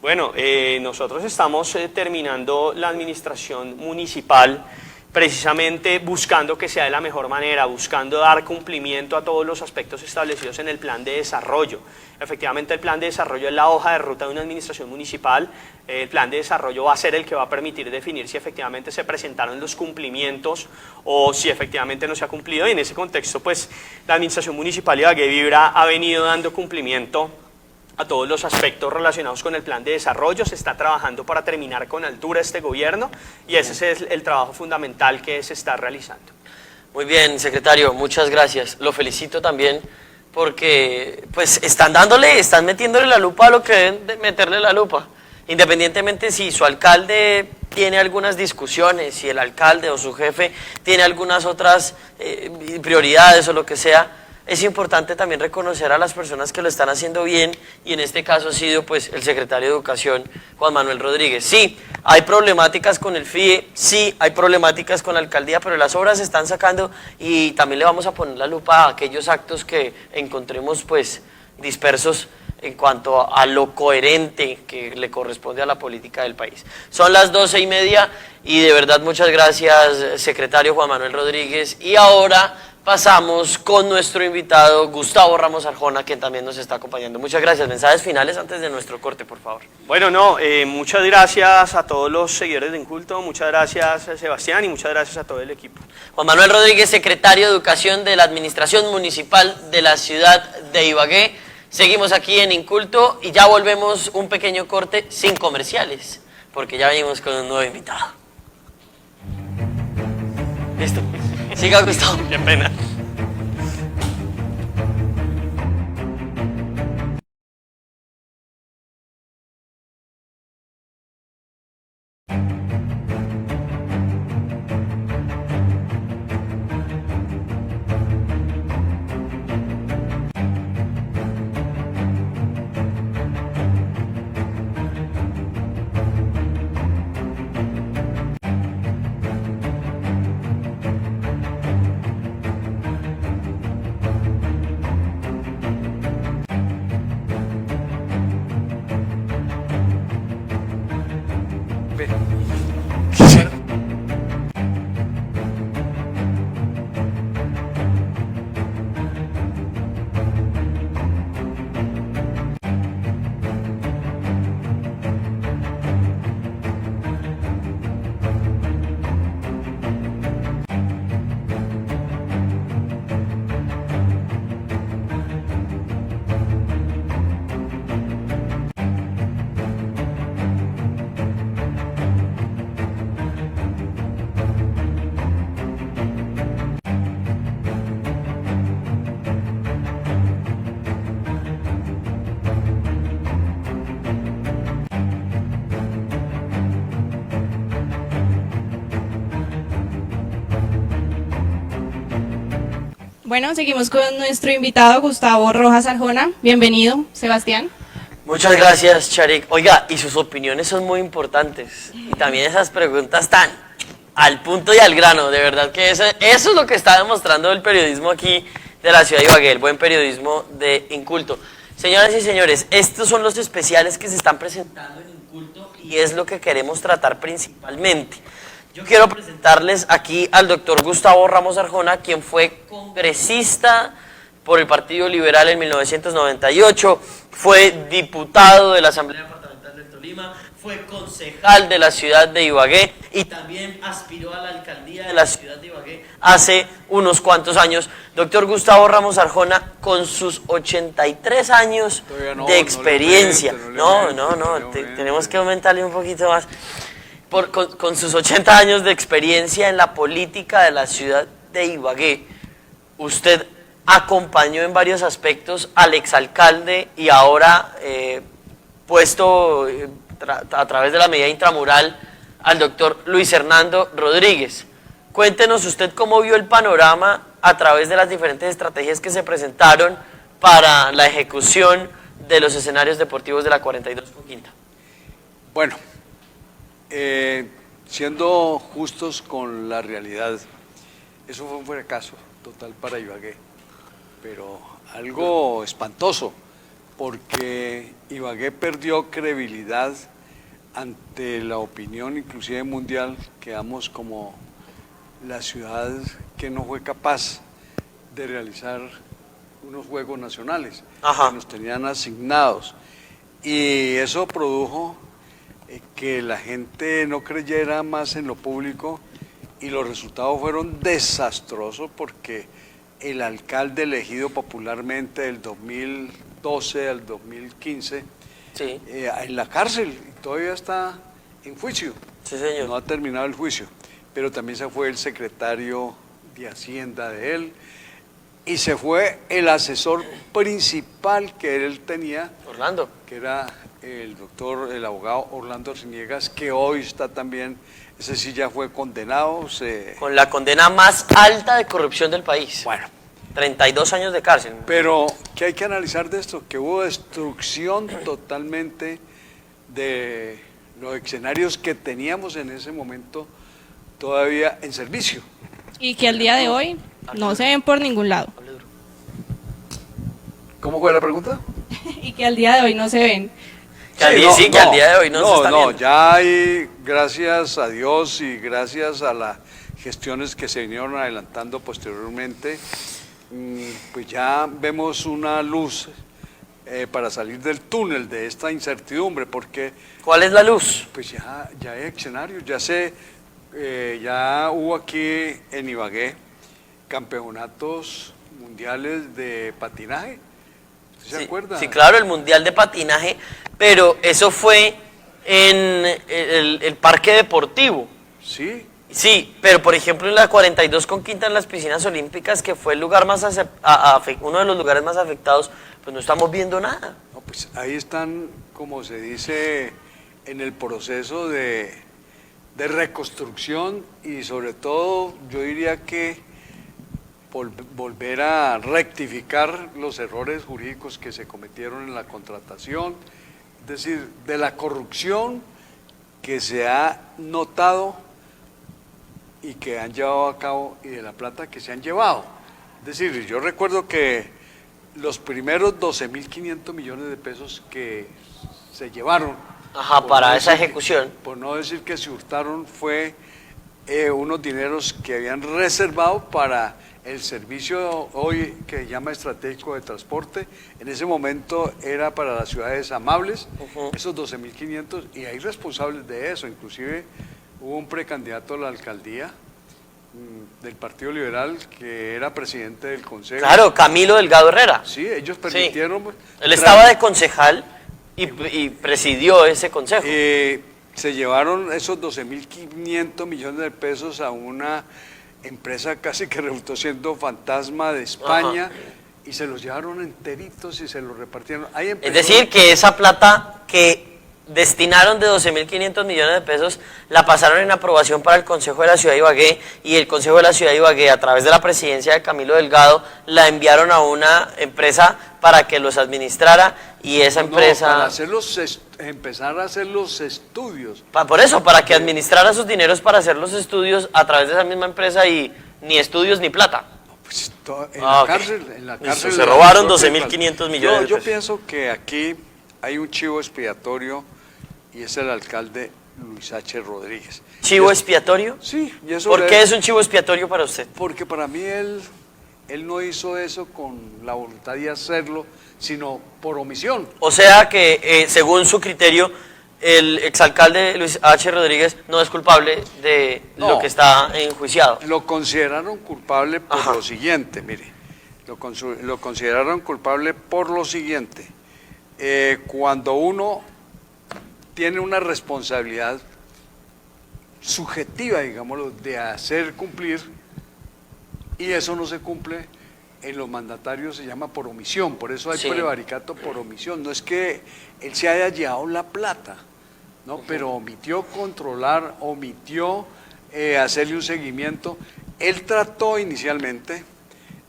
Bueno, nosotros estamos terminando la administración municipal precisamente buscando que sea de la mejor manera, buscando dar cumplimiento a todos los aspectos establecidos en el plan de desarrollo. Efectivamente, el plan de desarrollo es la hoja de ruta de una administración municipal. El plan de desarrollo va a ser el que va a permitir definir si efectivamente se presentaron los cumplimientos o si efectivamente no se ha cumplido. Y en ese contexto, pues, la administración municipal de Ibagué Vibra ha venido dando cumplimiento a todos los aspectos relacionados con el plan de desarrollo. Se está trabajando para terminar con altura este gobierno y ese es el trabajo fundamental que se está realizando. Muy bien, secretario, muchas gracias. Lo felicito también porque pues están metiéndole la lupa a lo que deben de meterle la lupa. Independientemente si su alcalde tiene algunas discusiones, si el alcalde o su jefe tiene algunas otras prioridades o lo que sea, es importante también reconocer a las personas que lo están haciendo bien y en este caso ha sido pues el secretario de Educación, Juan Manuel Rodríguez. Sí, hay problemáticas con el FIE, sí, hay problemáticas con la alcaldía, pero las obras se están sacando y también le vamos a poner la lupa a aquellos actos que encontremos pues dispersos en cuanto a lo coherente que le corresponde a la política del país. Son las 12:30 y de verdad muchas gracias, secretario Juan Manuel Rodríguez. Y ahora pasamos con nuestro invitado Gustavo Ramos Arjona, quien también nos está acompañando. Muchas gracias. Mensajes finales antes de nuestro corte, por favor. Bueno, muchas gracias a todos los seguidores de Inculto, muchas gracias a Sebastián y muchas gracias a todo el equipo. Juan Manuel Rodríguez, secretario de Educación de la Administración Municipal de la ciudad de Ibagué. Seguimos aquí en Inculto y ya volvemos un pequeño corte sin comerciales, porque ya venimos con un nuevo invitado. Listo. Siga, Gustavo. Qué pena. Bueno, seguimos con nuestro invitado Gustavo Rojas Arjona. Bienvenido, Sebastián. Muchas gracias, Charik. Oiga, y sus opiniones son muy importantes. Y también esas preguntas tan al punto y al grano. De verdad que eso es lo que está demostrando el periodismo aquí de la ciudad de Ibagué, el buen periodismo de Inculto. Señoras y señores, estos son los especiales que se están presentando en Inculto y es lo que queremos tratar principalmente. Yo quiero presentarles aquí al doctor Gustavo Ramos Arjona, quien fue congresista por el Partido Liberal en 1998, fue diputado de la Asamblea Departamental del Tolima, fue concejal de la ciudad de Ibagué y también aspiró a la alcaldía de la ciudad de Ibagué hace unos cuantos años. Doctor Gustavo Ramos Arjona, con sus 83 años de experiencia. No, tenemos que aumentarle un poquito más. con sus 80 años de experiencia en la política de la ciudad de Ibagué, usted acompañó en varios aspectos al exalcalde y ahora puesto a través de la medida intramural al doctor Luis Hernando Rodríguez. Cuéntenos usted cómo vio el panorama a través de las diferentes estrategias que se presentaron para la ejecución de los escenarios deportivos de la 42 con Quinta. Bueno, siendo justos con la realidad, eso fue un fracaso total para Ibagué, pero algo espantoso, porque Ibagué perdió credibilidad ante la opinión inclusive mundial. Quedamos como la ciudad que no fue capaz de realizar unos Juegos Nacionales. Ajá. Que nos tenían asignados, y eso produjo que la gente no creyera más en lo público, y los resultados fueron desastrosos, porque el alcalde elegido popularmente del 2012 al 2015 Sí. en la cárcel, y todavía está en juicio. Sí, señor. No ha terminado el juicio, pero también se fue el secretario de Hacienda de él, y se fue el asesor principal que él tenía, Orlando. que era el abogado Orlando Arciniegas, que hoy está también, ese sí ya fue condenado. Con la condena más alta de corrupción del país. Bueno, 32 años de cárcel. pero ¿qué hay que analizar de esto? Que hubo destrucción totalmente de los escenarios que teníamos en ese momento todavía en servicio. Y que al día de hoy no se ven por ningún lado. ¿Cómo fue la pregunta? Y que al día de hoy no se ven. Que al día de hoy no se está viendo. Ya hay, gracias a Dios y gracias a las gestiones que se vinieron adelantando posteriormente, pues ya vemos una luz para salir del túnel de esta incertidumbre, porque ¿Cuál es la luz? pues ya hay escenarios, ya hubo aquí en Ibagué campeonatos mundiales de patinaje. ¿Se acuerda? Sí, claro, el Mundial de Patinaje, pero eso fue en el parque deportivo. Sí. Sí, pero por ejemplo en la 42 con Quinta, en las piscinas olímpicas, que fue el lugar más uno de los lugares más afectados, pues no estamos viendo nada. No, pues ahí están, como se dice, en el proceso de reconstrucción, y sobre todo yo diría que volver a rectificar los errores jurídicos que se cometieron en la contratación, es decir, de la corrupción que se ha notado y que han llevado a cabo, y de la plata que se han llevado. Es decir, yo recuerdo que los primeros 12.500 millones de pesos que se llevaron, Para esa ejecución. por no decir que se hurtaron, fue unos dineros que habían reservado para el servicio hoy que se llama estratégico de transporte. En ese momento era para las ciudades amables, esos 12.500, y hay responsables de eso. Inclusive hubo un precandidato a la alcaldía del Partido Liberal que era presidente del consejo. Claro, Camilo Delgado Herrera. Sí, ellos permitieron. Sí. Él estaba de concejal y presidió ese consejo. Se llevaron esos 12.500 millones de pesos a una empresa casi que resultó siendo fantasma de España, y se los llevaron enteritos y se los repartieron. Es decir, que esa plata que destinaron de 12.500 millones de pesos la pasaron en aprobación para el Consejo de la Ciudad de Ibagué, y el Consejo de la Ciudad de Ibagué, a través de la presidencia de Camilo Delgado, la enviaron a una empresa para que los administrara, y esa empresa... para empezar a hacer los estudios. Por eso, para que administrara sus dineros para hacer los estudios a través de esa misma empresa, y ni estudios ni plata. Pues en la cárcel. Listo, se robaron 12.500 millones de Yo pesos. pienso que aquí hay un chivo expiatorio, y es el alcalde Luis H. Rodríguez. ¿Chivo expiatorio? Sí. Y eso ¿Por qué es un chivo expiatorio para usted? Porque para mí él no hizo eso con la voluntad de hacerlo, sino por omisión. O sea que, según su criterio, el exalcalde Luis H. Rodríguez no es culpable de lo que está enjuiciado. Lo consideraron culpable por lo siguiente, mire, lo consideraron culpable por lo siguiente. Cuando uno tiene una responsabilidad subjetiva, digámoslo, de hacer cumplir, y eso no se cumple en los mandatarios, se llama por omisión, por eso hay prevaricato por omisión. No es que él se haya llevado la plata, ¿no? Pero omitió controlar, omitió hacerle un seguimiento. Él trató inicialmente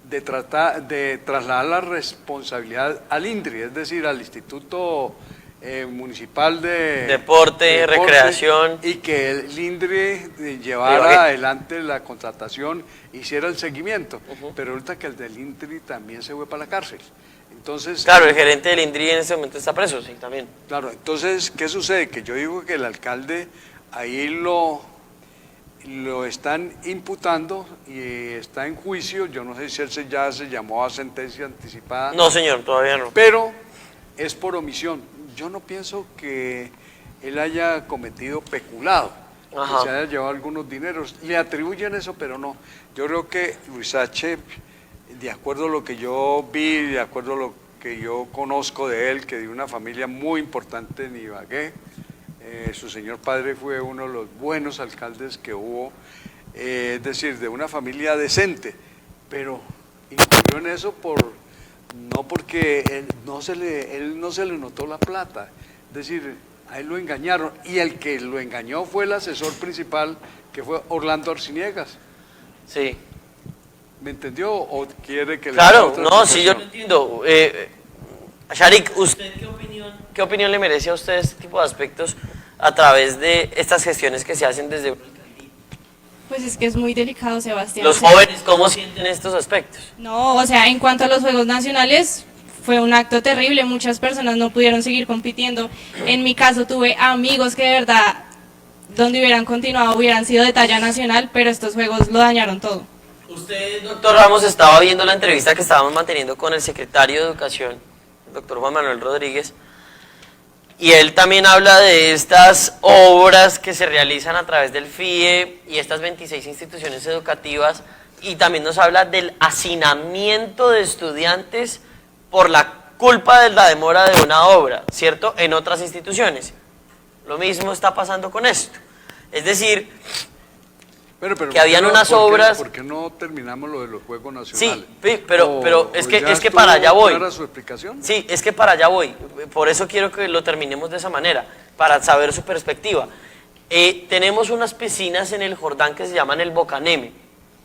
de trasladar la responsabilidad al INDRI, es decir, al Instituto Municipal de Deporte, Recreación. Y que el INDRI llevara adelante la contratación, hiciera el seguimiento. Pero resulta que el del INDRI también se fue para la cárcel. Entonces, claro, el gerente del INDRI en este momento está preso, sí, también. Claro, entonces, ¿qué sucede? Que yo digo que el alcalde ahí lo están imputando y está en juicio. Yo no sé si él ya se llamó a sentencia anticipada. No, señor, todavía no. Pero es por omisión. Yo no pienso que él haya cometido peculado, que se haya llevado algunos dineros. Le atribuyen eso, pero no. Yo creo que Luis H., de acuerdo a lo que yo vi, de acuerdo a lo que yo conozco de él, que de una familia muy importante en Ibagué, su señor padre fue uno de los buenos alcaldes que hubo, es decir, de una familia decente, pero incurrió en eso no porque él no se le notó la plata, es decir, a él lo engañaron, y el que lo engañó fue el asesor principal, que fue Orlando Arciniegas. Sí. ¿Me entendió o quiere que le Claro, otra no, sí, yo lo explicación? entiendo. Sharik, ¿usted qué opinión le merece a usted este tipo de aspectos a través de estas gestiones que se hacen desde una alcaldía? Pues es que es muy delicado, Sebastián. Los jóvenes, ¿cómo sienten estos aspectos? No, o sea, en cuanto a los Juegos Nacionales, fue un acto terrible, muchas personas no pudieron seguir compitiendo. En mi caso tuve amigos que de verdad, donde hubieran continuado, hubieran sido de talla nacional, pero estos Juegos lo dañaron todo. Usted, doctor Ramos, estaba viendo la entrevista que estábamos manteniendo con el secretario de Educación, el doctor Juan Manuel Rodríguez, y él también habla de estas obras que se realizan a través del FIE y estas 26 instituciones educativas, y también nos habla del hacinamiento de estudiantes por la culpa de la demora de una obra, ¿cierto?, en otras instituciones. Lo mismo está pasando con esto. Es decir, pero que habían unas obras... ¿Por qué no terminamos lo de los Juegos Nacionales? Sí, pero es que para allá voy. ¿Clara su explicación? Sí, es que para allá voy. Por eso quiero que lo terminemos de esa manera, para saber su perspectiva. Tenemos unas piscinas en el Jordán que se llaman el Bocaneme,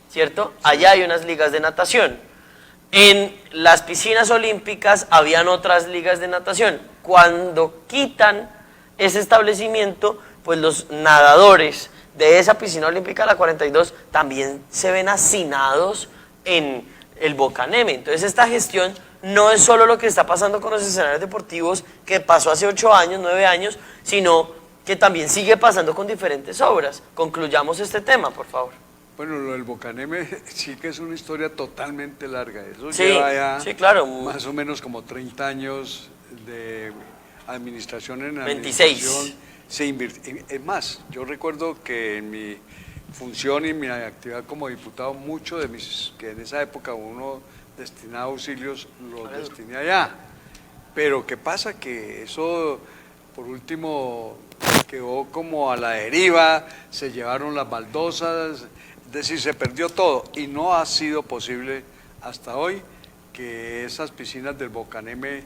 ¿cierto? Allá hay unas ligas de natación. En las piscinas olímpicas habían otras ligas de natación. Cuando quitan ese establecimiento, pues los nadadores de esa piscina olímpica, la 42, también se ven hacinados en el Bocaneme. Entonces esta gestión no es solo lo que está pasando con los escenarios deportivos, que pasó hace 8 años, 9 años, sino que también sigue pasando con diferentes obras. Concluyamos este tema, por favor. Bueno, lo del Bocaneme sí que es una historia totalmente larga. Eso Sí, lleva ya sí, claro. más o menos como 30 años de administración en 26. administración. Se invirtió. Es más, yo recuerdo que en mi función y mi actividad como diputado, mucho de que en esa época uno destinaba auxilios, los destiné allá. Pero ¿qué pasa? Que eso, por último, quedó como a la deriva, se llevaron las baldosas, es decir, se perdió todo, y no ha sido posible hasta hoy que esas piscinas del Bocaneme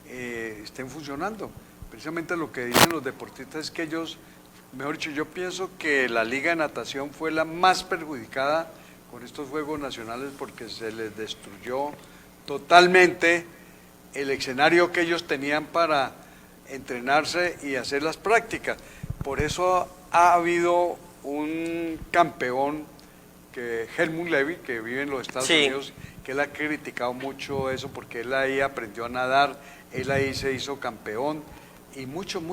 estén funcionando. Precisamente lo que dicen los deportistas es que ellos, mejor dicho, yo pienso que la Liga de Natación fue la más perjudicada con estos Juegos Nacionales, porque se les destruyó totalmente el escenario que ellos tenían para entrenarse y hacer las prácticas. Por eso ha habido un campeón, que Helmut Levy, que vive en los Estados Unidos, que él ha criticado mucho eso, porque él ahí aprendió a nadar, él ahí se hizo campeón, y muchos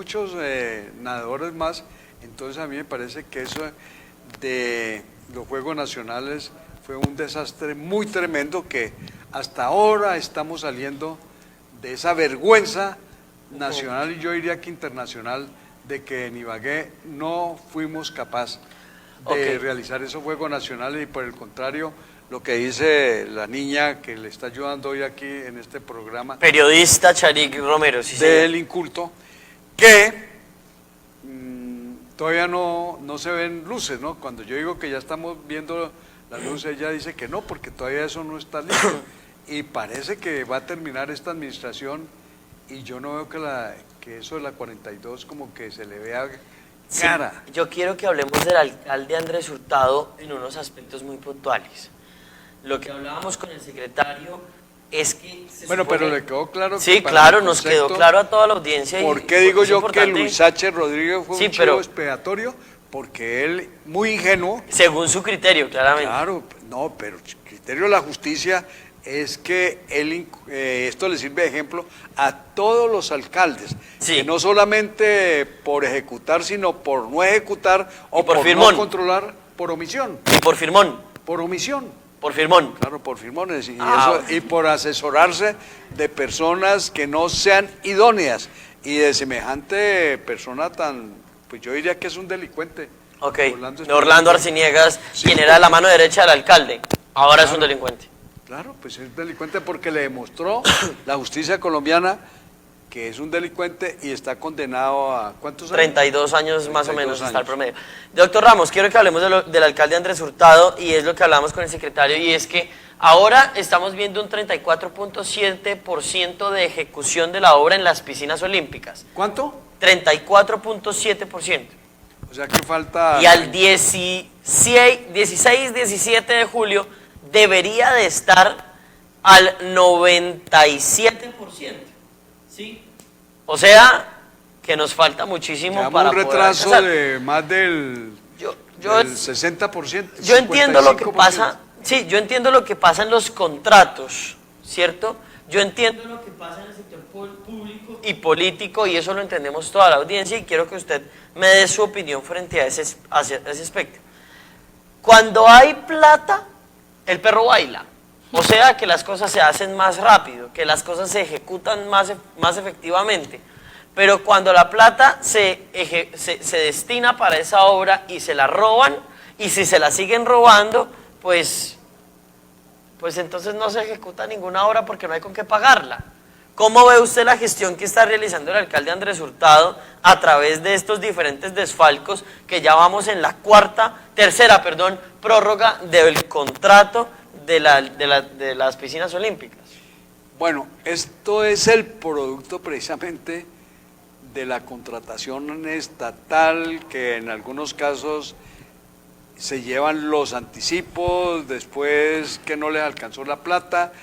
nadadores más. Entonces a mí me parece que eso de los Juegos Nacionales fue un desastre muy tremendo, que hasta ahora estamos saliendo de esa vergüenza nacional, y yo diría que internacional, de que en Ibagué no fuimos capaces de realizar esos Juegos Nacionales, y por el contrario, lo que dice la niña que le está ayudando hoy aquí en este programa, Periodista Sharik Romero, sí, del inculto, que todavía no se ven luces, ¿no? Cuando yo digo que ya estamos viendo las luces, ella dice que no, porque todavía eso no está listo. Y parece que va a terminar esta administración y yo no veo que eso de la 42 como que se le vea cara. Sí, yo quiero que hablemos del alcalde Andrés Hurtado en unos aspectos muy puntuales. Lo que hablábamos con el secretario es que... Bueno, pero le quedó claro. Sí, que para claro, el nos concepto, quedó claro a toda la audiencia. ¿Por qué digo es yo importante, que Luis H. Rodríguez fue sí, un chivo pero expiatorio? Porque él, muy ingenuo... según su criterio, claramente. Claro, no, pero el criterio de la justicia es que él, esto le sirve de ejemplo a todos los alcaldes, Sí. que no solamente por ejecutar, sino por no ejecutar o Y por por firmón. no controlar, por omisión, Y por firmón, por omisión. por firmón. Claro, por firmones Ah. y por asesorarse de personas que no sean idóneas y de semejante persona tan, pues yo diría que es un delincuente. Ok, Orlando Orlando Arciniegas, Sí. quien era la mano derecha del alcalde, ahora es un delincuente. Claro, pues es delincuente porque le demostró la justicia colombiana que es un delincuente y está condenado a ¿cuántos años? 32 años más o 32 menos está el años. promedio. Doctor Ramos, quiero que hablemos del alcalde Andrés Hurtado y es lo que hablamos con el secretario y es que ahora estamos viendo un 34.7% de ejecución de la obra en las piscinas olímpicas. ¿Cuánto? 34.7%. O sea que falta... Y al 16, 17 de julio debería de estar al 97%. ¿Sí? O sea, que nos falta muchísimo Llevamos para un poder retraso alcanzar. de más del Del 60%. Yo entiendo lo que 55%. pasa, sí, yo entiendo lo que pasa en los contratos, ¿cierto? Yo entiendo lo que pasa en el sector público y político y eso lo entendemos toda la audiencia y quiero que usted me dé su opinión frente a ese aspecto. Cuando hay plata, el perro baila. O sea, que las cosas se hacen más rápido, que las cosas se ejecutan más efectivamente. Pero cuando la plata se destina para esa obra y se la roban, y si se la siguen robando, pues entonces no se ejecuta ninguna obra porque no hay con qué pagarla. ¿Cómo ve usted la gestión que está realizando el alcalde Andrés Hurtado a través de estos diferentes desfalcos que ya vamos en la tercera prórroga del contrato de las piscinas olímpicas? Bueno, esto es el producto precisamente de la contratación estatal que en algunos casos se llevan los anticipos, después que no les alcanzó la plata,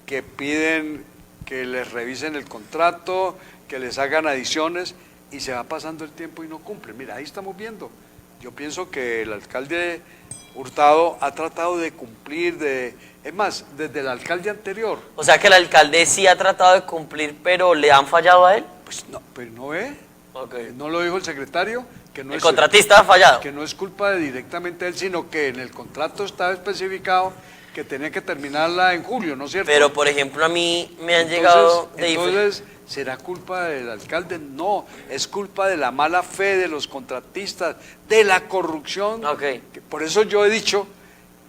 que piden que les revisen el contrato, que les hagan adiciones y se va pasando el tiempo y no cumplen. Mira, ahí estamos viendo. Yo pienso que el alcalde Hurtado ha tratado de cumplir, es más, desde el alcalde anterior. O sea que el alcalde sí ha tratado de cumplir, pero ¿le han fallado a él? Pues no, pero no ve. Okay. No lo dijo el secretario, que no El es contratista ha fallado. que no es culpa directamente de él, sino que en el contrato estaba especificado que tenía que terminarla en julio, ¿no es cierto? Pero, por ejemplo, a mí me han llegado de Entonces, ¿será culpa del alcalde? No, es culpa de la mala fe de los contratistas, de la corrupción. Ok. Por eso yo he dicho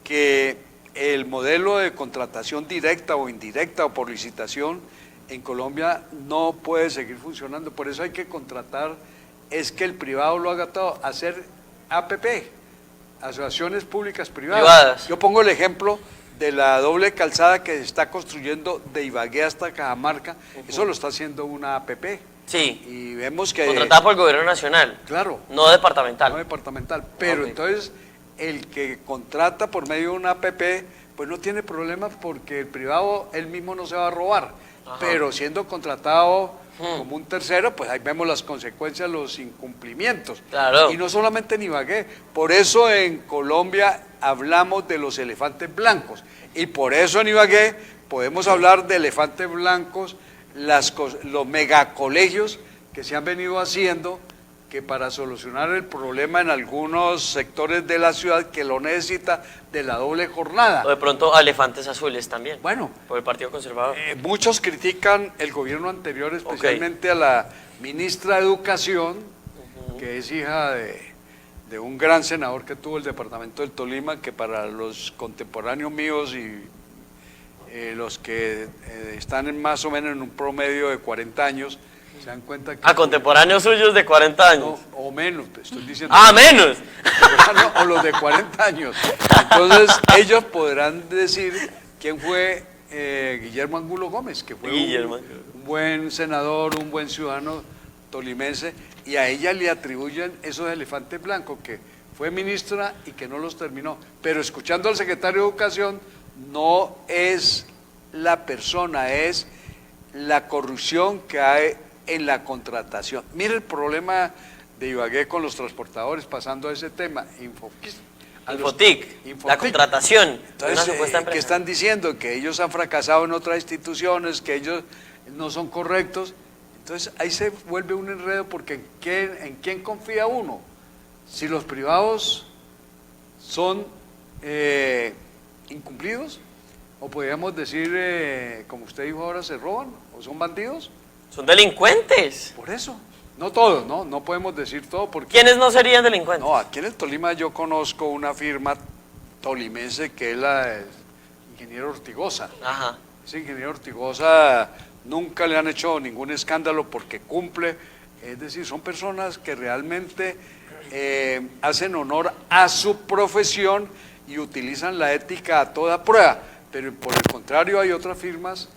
que el modelo de contratación directa o indirecta o por licitación en Colombia no puede seguir funcionando. Por eso hay que contratar, es que el privado lo haga todo, hacer APP, asociaciones públicas privadas. Yo pongo el ejemplo de la doble calzada que se está construyendo de Ibagué hasta Cajamarca, eso lo está haciendo una APP. Sí, Y vemos que... contratada por el gobierno nacional, Claro, no departamental. no departamental. Pero Ok. entonces el que contrata por medio de una APP, pues no tiene problemas porque el privado él mismo no se va a robar. Ajá. Pero siendo contratado como un tercero, pues ahí vemos las consecuencias, los incumplimientos. Claro. Y no solamente en Ibagué, por eso en Colombia hablamos de los elefantes blancos. Y por eso en Ibagué podemos hablar de elefantes blancos, los megacolegios que se han venido haciendo, que para solucionar el problema en algunos sectores de la ciudad que lo necesita de la doble jornada. O de pronto a elefantes azules también, Bueno, por el Partido Conservador. muchos critican el gobierno anterior, especialmente a la ministra de Educación, que es hija de un gran senador que tuvo el departamento del Tolima, que para los contemporáneos míos y los que están más o menos en un promedio de 40 años, se dan cuenta que... A contemporáneos suyos de 40 años. No, O menos, te estoy diciendo. ¡Ah, menos! O los de 40 años. Entonces, ellos podrán decir quién fue Guillermo Angulo Gómez, que fue un buen senador, un buen ciudadano tolimense, y a ella le atribuyen esos elefantes blancos, que fue ministra y que no los terminó. Pero escuchando al secretario de Educación, no es la persona, es la corrupción que hay en la contratación. Mire el problema de Ibagué con los transportadores, pasando a ese tema, Infotic, la contratación de una Entonces, supuesta empresa. que están diciendo que ellos han fracasado en otras instituciones, que ellos no son correctos. Entonces ahí se vuelve un enredo, porque ¿en quién confía uno? Si los privados son incumplidos, o podríamos decir, como usted dijo ahora, se roban, o son bandidos. Son delincuentes. Por eso, no todos, no podemos decir todo, porque... ¿Quiénes no serían delincuentes? No, aquí en el Tolima yo conozco una firma tolimense que es la del ingeniero Ortigosa. Ajá. Ese ingeniero Ortigosa nunca le han hecho ningún escándalo porque cumple, es decir, son personas que realmente hacen honor a su profesión y utilizan la ética a toda prueba, pero por el contrario hay otras firmas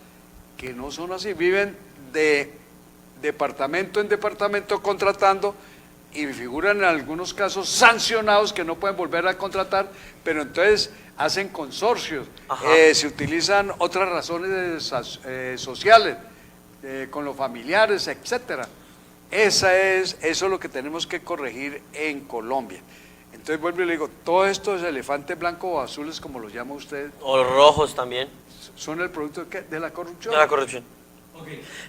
que no son así, viven de departamento en departamento contratando, y figuran en algunos casos sancionados que no pueden volver a contratar, pero entonces hacen consorcios, se utilizan otras razones sociales, con los familiares, etcétera. Eso es lo que tenemos que corregir en Colombia. Entonces vuelvo y le digo, todos estos elefantes blancos o azules, como los llama usted, O los rojos también. son el producto de la corrupción. De la corrupción.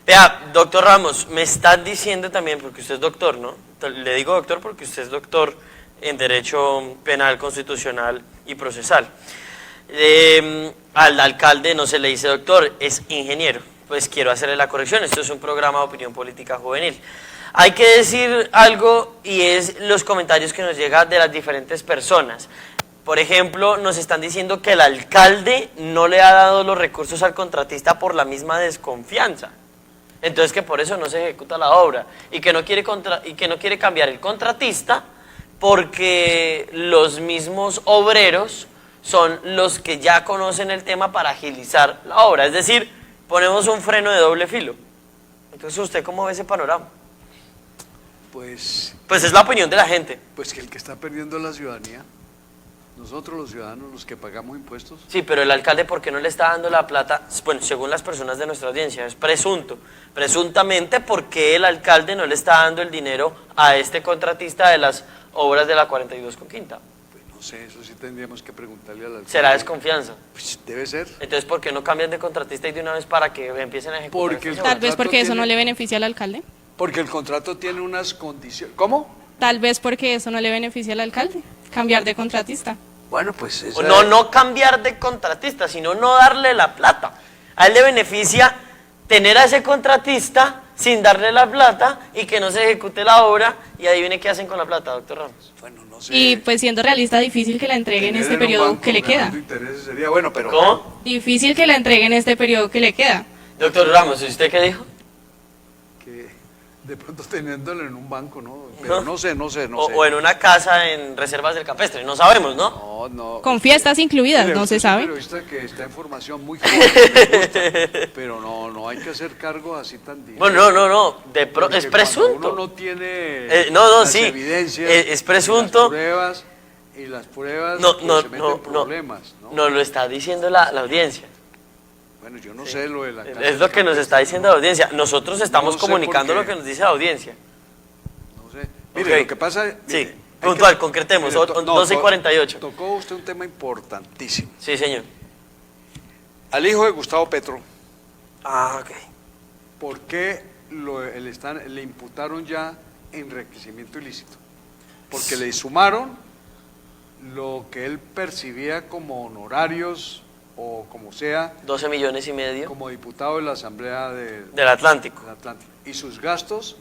Vea, doctor Ramos, me están diciendo también, porque usted es doctor, ¿no? Le digo doctor porque usted es doctor en Derecho Penal, Constitucional y Procesal. Al alcalde no se le dice doctor, es ingeniero. Pues quiero hacerle la corrección, esto es un programa de opinión política juvenil. Hay que decir algo, y es los comentarios que nos llegan de las diferentes personas. Por ejemplo, nos están diciendo que el alcalde no le ha dado los recursos al contratista por la misma desconfianza. Entonces que por eso no se ejecuta la obra, y que no quiere cambiar el contratista porque los mismos obreros son los que ya conocen el tema para agilizar la obra. Es decir, ponemos un freno de doble filo. Entonces, ¿usted cómo ve ese panorama? Pues Pues es la opinión de la gente. que el que está perdiendo la ciudadanía, nosotros los ciudadanos, los que pagamos impuestos. Sí, pero el alcalde, ¿por qué no le está dando la plata? Bueno, según las personas de nuestra audiencia, es presuntamente, ¿por qué el alcalde no le está dando el dinero a este contratista de las obras de la 42 con Quinta? Pues no sé, eso sí tendríamos que preguntarle al alcalde. ¿Será desconfianza? Pues debe ser. Entonces, ¿por qué no cambian de contratista y de una vez para que empiecen a ejecutar Porque estas el obras? Tal vez contrato porque eso tiene- no le beneficia al alcalde. Porque el contrato tiene unas condiciones. ¿Cómo? Tal vez porque eso no le beneficia al alcalde. Cambiar de contratista. Bueno, pues O no cambiar de contratista, sino no darle la plata. A él le beneficia tener a ese contratista sin darle la plata y que no se ejecute la obra, y adivine qué hacen con la plata, doctor Ramos. Bueno, no sé. Y pues siendo realista, difícil que la entregue en Tener este un periodo banco que le queda. ganando intereses sería bueno, pero ¿Cómo? Difícil que la entregue en este periodo que le queda. Doctor Ramos, ¿y usted qué dijo? que de pronto teniéndolo en un banco, ¿no? Pero no sé. O en una casa en reservas del campestre, no sabemos, ¿no? No. Con fiestas incluidas, Mire, no usted se es un sabe. periodista que está en formación muy joven, me gusta, pero no hay que hacer cargo así tan directo. Bueno, no, Porque es cuando presunto. uno no tiene las sí, evidencias, es presunto. Y las pruebas No, pues, no, se meten no, problemas, ¿no? Nos lo está diciendo la audiencia. Bueno, yo no sé lo de la Es lo que nos está diciendo la audiencia. Nosotros estamos No sé comunicando por lo qué. que nos dice la audiencia. No sé. Mire, Ok. lo que pasa... Sí, mire, hay puntual, concretemos, mire, 12:48. Tocó usted un tema importantísimo. Sí, señor. Al hijo de Gustavo Petro, Ah, ok. ¿por qué le imputaron ya enriquecimiento ilícito? Porque le sumaron lo que él percibía como honorarios o como sea, 12 millones y medio como diputado de la Asamblea del Atlántico. del Atlántico. Y sus gastos,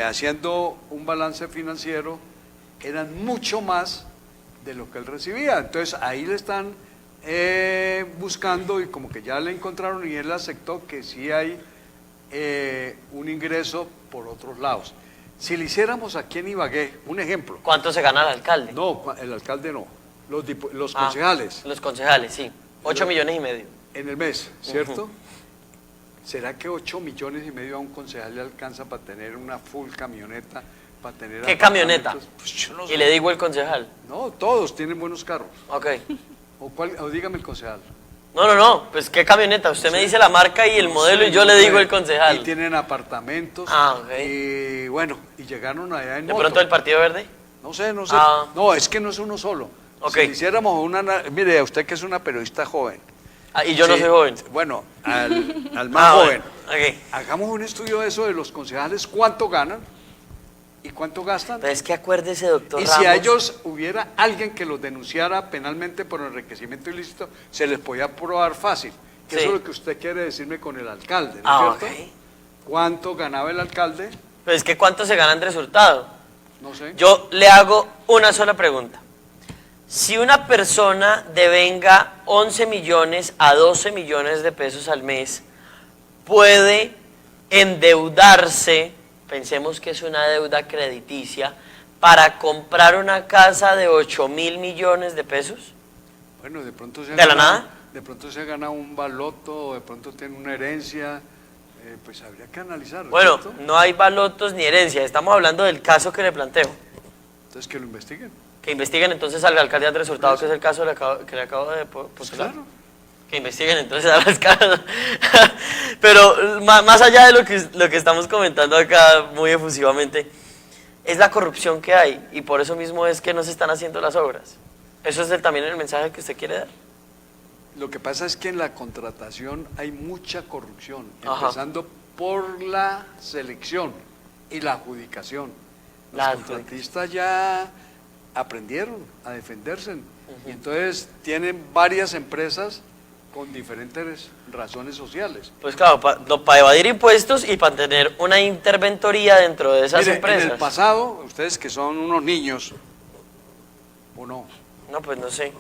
haciendo un balance financiero, eran mucho más de lo que él recibía. Entonces ahí le están buscando, y como que ya le encontraron, y él aceptó que sí hay un ingreso por otros lados. Si lo hiciéramos aquí en Ibagué, un ejemplo. ¿Cuánto se gana el alcalde? No, el alcalde no. Los concejales Los concejales, sí. 8,5 millones. en el mes, ¿cierto? ¿Será que 8,5 millones a un concejal le alcanza para tener una full camioneta? Para tener ¿Qué camioneta? Pues yo no Y sé. le digo el concejal. No, todos tienen buenos carros. Ok. O dígame el concejal. No, pues ¿qué camioneta? Usted me dice la marca y el modelo y yo le digo el concejal. Y tienen apartamentos. Ok. Y bueno, y llegaron allá en ¿De moto. pronto el Partido Verde? No sé. Ah. No, es que no es uno solo. Ok. Si hiciéramos mire, usted que es una periodista joven. Y yo no Sí, soy joven. Bueno, al más joven. Bueno, ok. Hagamos un estudio de eso de los concejales, cuánto ganan y cuánto gastan. Pero es que acuérdese, doctor Y Ramos. si a ellos hubiera alguien que los denunciara penalmente por enriquecimiento ilícito, se les podía probar fácil. Que Sí. eso es lo que usted quiere decirme con el alcalde, ¿no es cierto? Ok. ¿Cuánto ganaba el alcalde? Pero es que ¿cuánto se gana Andrés Hurtado? No sé. Yo le hago una sola pregunta. Si una persona devenga 11 millones a 12 millones de pesos al mes, puede endeudarse, pensemos que es una deuda crediticia, para comprar una casa de 8,000 millones de pesos. Bueno, de pronto se ¿De la nada? De pronto se gana un baloto, o de pronto tiene una herencia, pues habría que analizar. Bueno, ¿cierto? no hay balotos ni herencia, estamos hablando del caso que le planteo. Entonces que lo investiguen. Que investiguen entonces al alcalde Andrés Hurtado, que es el caso que le acabo de Pues postular. claro. Que investiguen entonces a las casas. Pero más allá de lo que estamos comentando acá muy efusivamente, es la corrupción que hay y por eso mismo es que no se están haciendo las obras. Eso es también el mensaje que usted quiere dar. Lo que pasa es que en la contratación hay mucha corrupción, Ajá. empezando por la selección y la adjudicación. Los La contratistas ya aprendieron a defenderse y entonces tienen varias empresas con diferentes razones sociales. Pues claro, para evadir impuestos y para tener una interventoría dentro de esas Mire, empresas. en el pasado, ustedes que son unos niños, ¿o no? No, pues no sé.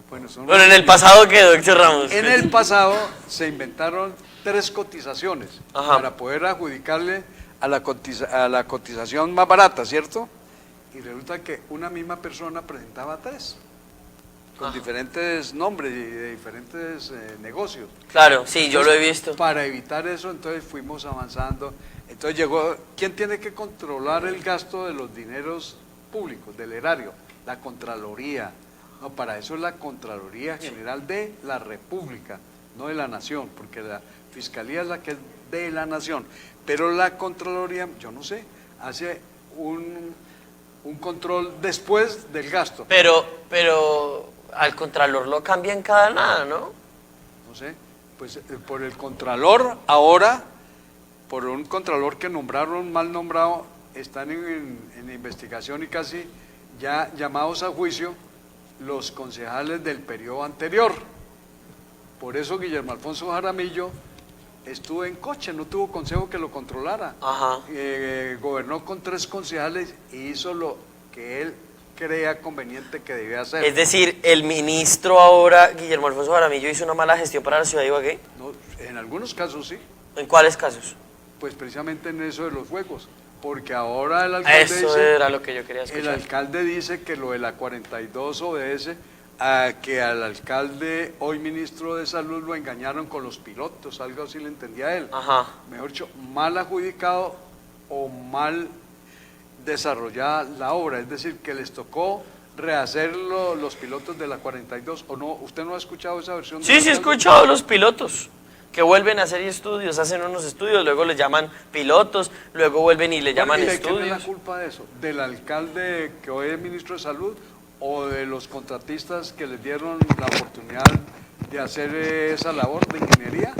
Bueno, son Bueno, en unos el pasado que, doctor Ramos. En el pasado se inventaron 3 cotizaciones Ajá. para poder adjudicarle a la cotización más barata, ¿cierto? Y resulta que una misma persona presentaba 3, con Ajá. diferentes nombres y de diferentes negocios. Claro, sí, yo lo he visto. Para evitar eso, entonces fuimos avanzando. Entonces llegó, ¿quién tiene que controlar el gasto de los dineros públicos, del erario? La Contraloría. No, para eso es la Contraloría General de la República, no de la Nación, porque la Fiscalía es la que es de la Nación. Pero la Contraloría, yo no sé, hace un control después del gasto. Pero al Contralor lo cambian cada nada, ¿no? No sé, pues por el Contralor ahora, por un Contralor que nombraron mal nombrado, están en investigación y casi ya llamados a juicio los concejales del periodo anterior. Por eso Guillermo Alfonso Jaramillo estuvo en coche, no tuvo consejo que lo controlara. Ajá. Gobernó con 3 concejales y hizo lo que él crea conveniente que debía hacer. Es decir, el ministro ahora, Guillermo Alfonso Jaramillo, hizo una mala gestión para la ciudad de Ibagué. No, en algunos casos sí, ¿En cuáles casos? pues precisamente en eso de los juegos, porque ahora el alcalde Eso dice, era lo que yo quería el escuchar. alcalde dice que lo de la 42 obedece a que al alcalde, hoy ministro de Salud, lo engañaron con los pilotos, algo así le entendía él. Ajá. Mejor dicho, mal adjudicado o mal desarrollada la obra, es decir, que les tocó rehacer los pilotos de la 42, ¿o no? ¿Usted no ha escuchado esa versión? Sí, sí he escuchado los pilotos, que vuelven a hacer estudios, hacen unos estudios, luego les llaman pilotos, luego vuelven y le llaman ¿Y de quién es la estudios. culpa de eso? ¿Del alcalde que hoy es ministro de Salud o de los contratistas que les dieron la oportunidad de hacer esa labor de ingeniería?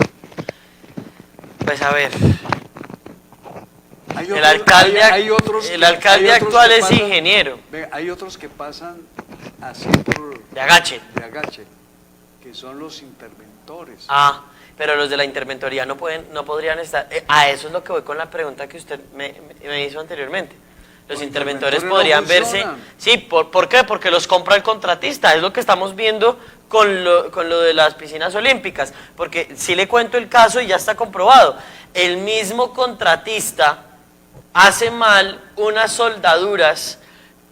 Pues a ver, Hay el otros- alcalde, hay otros el que- alcalde hay otros actual que es pasan- ingeniero, ve, hay otros que pasan así por de agache. de agache, que son los interventores. Ah, pero los de la interventoría no podrían estar. A eso es lo que voy con la pregunta que usted me hizo anteriormente. Los Los interventores interventores podrían no verse. funcionan. Sí, ¿por qué? Porque los compra el contratista. Es lo que estamos viendo con lo de las piscinas olímpicas. Porque si le cuento el caso y ya está comprobado. El mismo contratista hace mal unas soldaduras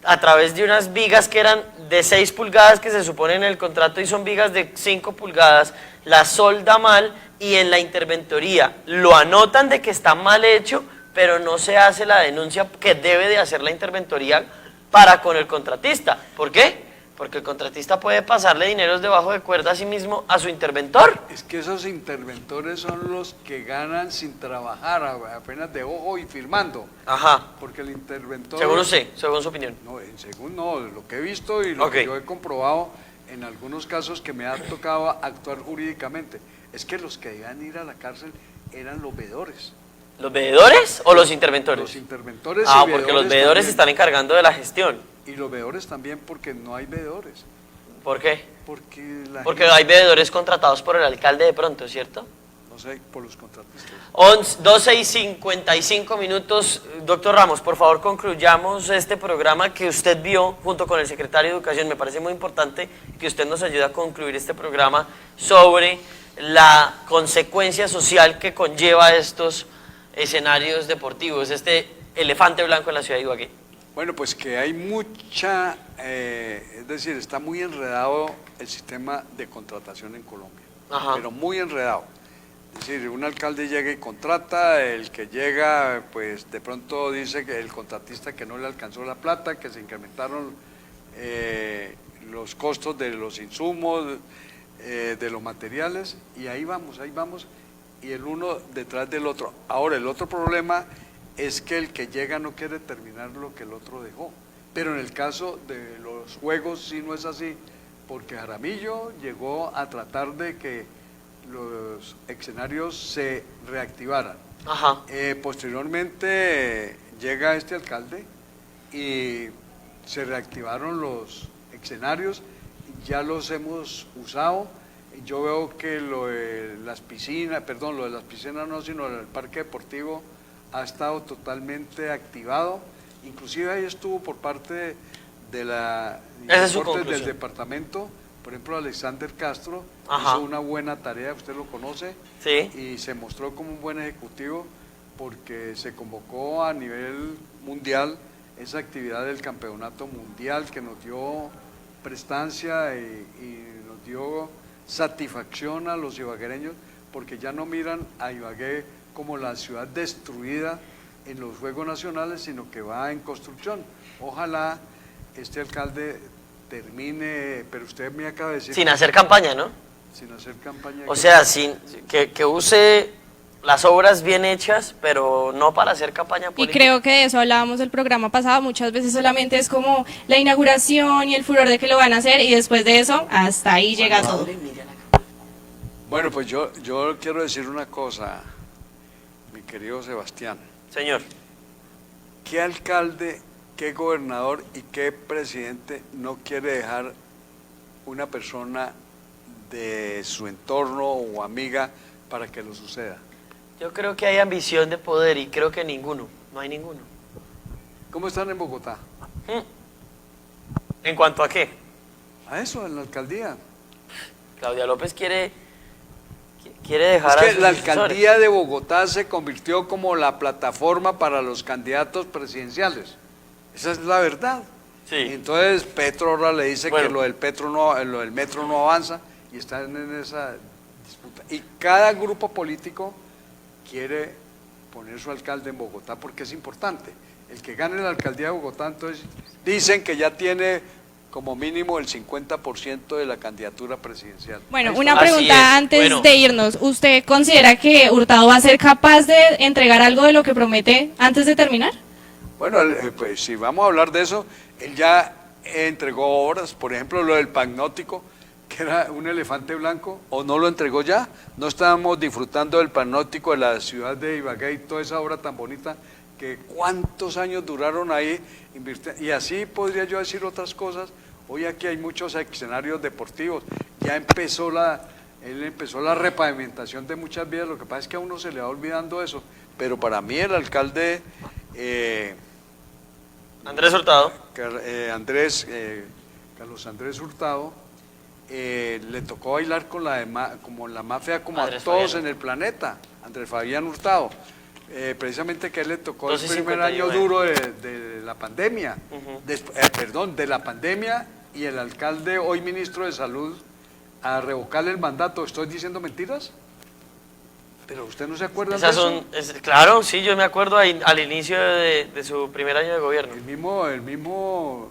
a través de unas vigas que eran de 6 pulgadas que se supone en el contrato y son vigas de 5 pulgadas, la solda mal y en la interventoría lo anotan de que está mal hecho, pero no se hace la denuncia que debe de hacer la interventoría para con el contratista. ¿Por qué? Porque el contratista puede pasarle dineros debajo de cuerda a sí mismo a su interventor. Es que esos interventores son los que ganan sin trabajar, apenas de ojo y firmando. Ajá. Porque el interventor... Según usted, según su opinión. No, según no, lo que he visto y lo que yo he comprobado en algunos casos que me ha tocado actuar jurídicamente, es que los que debían ir a la cárcel eran los veedores. ¿Los veedores o los interventores? Los interventores Ah, y porque los veedores también. están encargando de la gestión. Y los veedores también porque no hay veedores. ¿Por qué? Porque Porque hay veedores contratados por el alcalde de pronto, ¿cierto? No sé, por los contratistas. 12 y 55 minutos. Doctor Ramos, por favor concluyamos este programa que usted vio junto con el secretario de Educación. Me parece muy importante que usted nos ayude a concluir este programa sobre la consecuencia social que conlleva estos escenarios deportivos, este elefante blanco en la ciudad de Ibagué. Bueno, pues que hay mucha, es decir, está muy enredado el sistema de contratación en Colombia, Ajá. pero muy enredado. Es decir, un alcalde llega y contrata, el que llega, pues de pronto dice que el contratista que no le alcanzó la plata, que se incrementaron los costos de los insumos, de los materiales, y ahí vamos, y el uno detrás del otro. Ahora, el otro problema es que el que llega no quiere terminar lo que el otro dejó. Pero en el caso de los juegos sí no es así, porque Jaramillo llegó a tratar de que los escenarios se reactivaran. Ajá. Posteriormente llega este alcalde y se reactivaron los escenarios, ya los hemos usado. Yo veo que lo de las piscinas no, sino el parque deportivo ha estado totalmente activado, inclusive ahí estuvo por parte de del departamento, por ejemplo Alexander Castro. Ajá. Hizo una buena tarea, usted lo conoce, Sí. y se mostró como un buen ejecutivo porque se convocó a nivel mundial esa actividad del campeonato mundial que nos dio prestancia y nos dio satisfacción a los ibaguereños, porque ya no miran a Ibagué como la ciudad destruida en los Juegos Nacionales, sino que va en construcción. Ojalá este alcalde termine, pero usted me acaba de decir... Sin hacer campaña, ¿no? Sin hacer campaña. O sea, que use las obras bien hechas, pero no para hacer campaña Y política. creo que de eso hablábamos el programa pasado, muchas veces solamente es como la inauguración y el furor de que lo van a hacer y después de eso, hasta ahí llega todo. Bueno, pues yo quiero decir una cosa, mi querido Sebastián. Señor. ¿Qué alcalde, qué gobernador y qué presidente no quiere dejar una persona de su entorno o amiga para que lo suceda? Yo creo que hay ambición de poder y creo que ninguno, no hay ninguno. ¿Cómo están en Bogotá? ¿En cuanto a qué? A eso, en la alcaldía. Claudia López quiere dejar Es a que sus la sucesores. alcaldía de Bogotá se convirtió como la plataforma para los candidatos presidenciales. Esa es la verdad. Sí. Y entonces Petro ahora le dice Bueno. que lo del metro no avanza y están en esa disputa. Y cada grupo político quiere poner su alcalde en Bogotá porque es importante. El que gane la alcaldía de Bogotá, entonces dicen que ya tiene como mínimo el 50% de la candidatura presidencial. Bueno, Ahí una está. Así pregunta es. antes Bueno. de irnos. ¿Usted considera que Hurtado va a ser capaz de entregar algo de lo que promete antes de terminar? Bueno, pues si vamos a hablar de eso, él ya entregó obras, por ejemplo lo del Pagnótico, que era un elefante blanco, o no lo entregó ya. No estábamos disfrutando del Pagnótico de la ciudad de Ibagué y toda esa obra tan bonita, que cuántos años duraron ahí invirtiendo. Y así podría yo decir otras cosas. Hoy aquí hay muchos escenarios deportivos, ya él empezó la repavimentación de muchas vías, lo que pasa es que a uno se le va olvidando eso, pero para mí el alcalde... Andrés Hurtado. Carlos Andrés Hurtado, le tocó bailar con como la mafia, como Andrés a todos Fabián. en el planeta, Andrés Fabián Hurtado. precisamente que a él le tocó el 12.59. primer año duro de la pandemia, de la pandemia, y el alcalde, hoy ministro de Salud, a revocarle el mandato. ¿Estoy diciendo mentiras? ¿Pero usted no se acuerda de eso? Claro, sí, yo me acuerdo ahí, al inicio de su primer año de gobierno. El mismo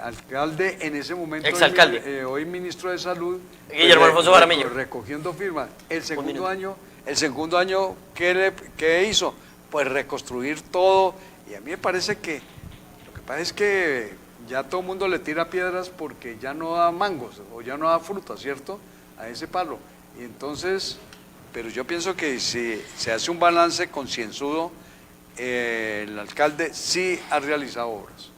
alcalde en ese momento, exalcalde, hoy ministro de Salud, Guillermo Alfonso Jaramillo, recogiendo firmas. El segundo año, ¿qué hizo? Pues reconstruir todo. Y a mí me parece que lo que pasa es que ya todo el mundo le tira piedras porque ya no da mangos o ya no da fruta, ¿cierto? A ese palo. Y entonces, pero yo pienso que si se hace un balance concienzudo, el alcalde sí ha realizado obras.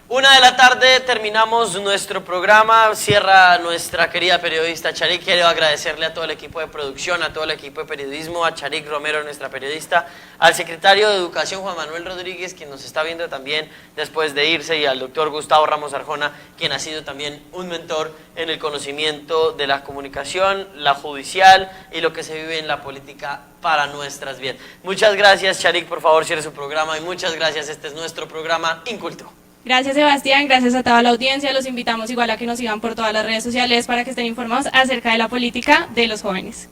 1 de la tarde terminamos nuestro programa, cierra nuestra querida periodista Charik. Quiero agradecerle a todo el equipo de producción, a todo el equipo de periodismo, a Charik Romero, nuestra periodista, al secretario de Educación Juan Manuel Rodríguez, quien nos está viendo también después de irse, y al doctor Gustavo Ramos Arjona, quien ha sido también un mentor en el conocimiento de la comunicación, la judicial y lo que se vive en la política para nuestras vidas. Muchas gracias, Charik, por favor cierre su programa, y muchas gracias, este es nuestro programa Inculto. Gracias, Sebastián, gracias a toda la audiencia. Los invitamos igual a que nos sigan por todas las redes sociales para que estén informados acerca de la política de los jóvenes.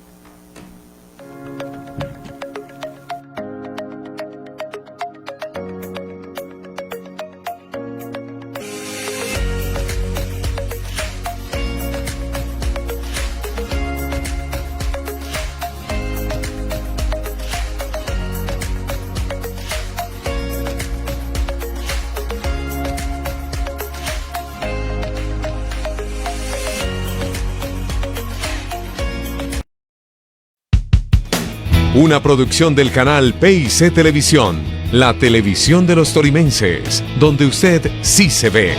Una producción del canal PIC Televisión, la televisión de los tolimenses, donde usted sí se ve.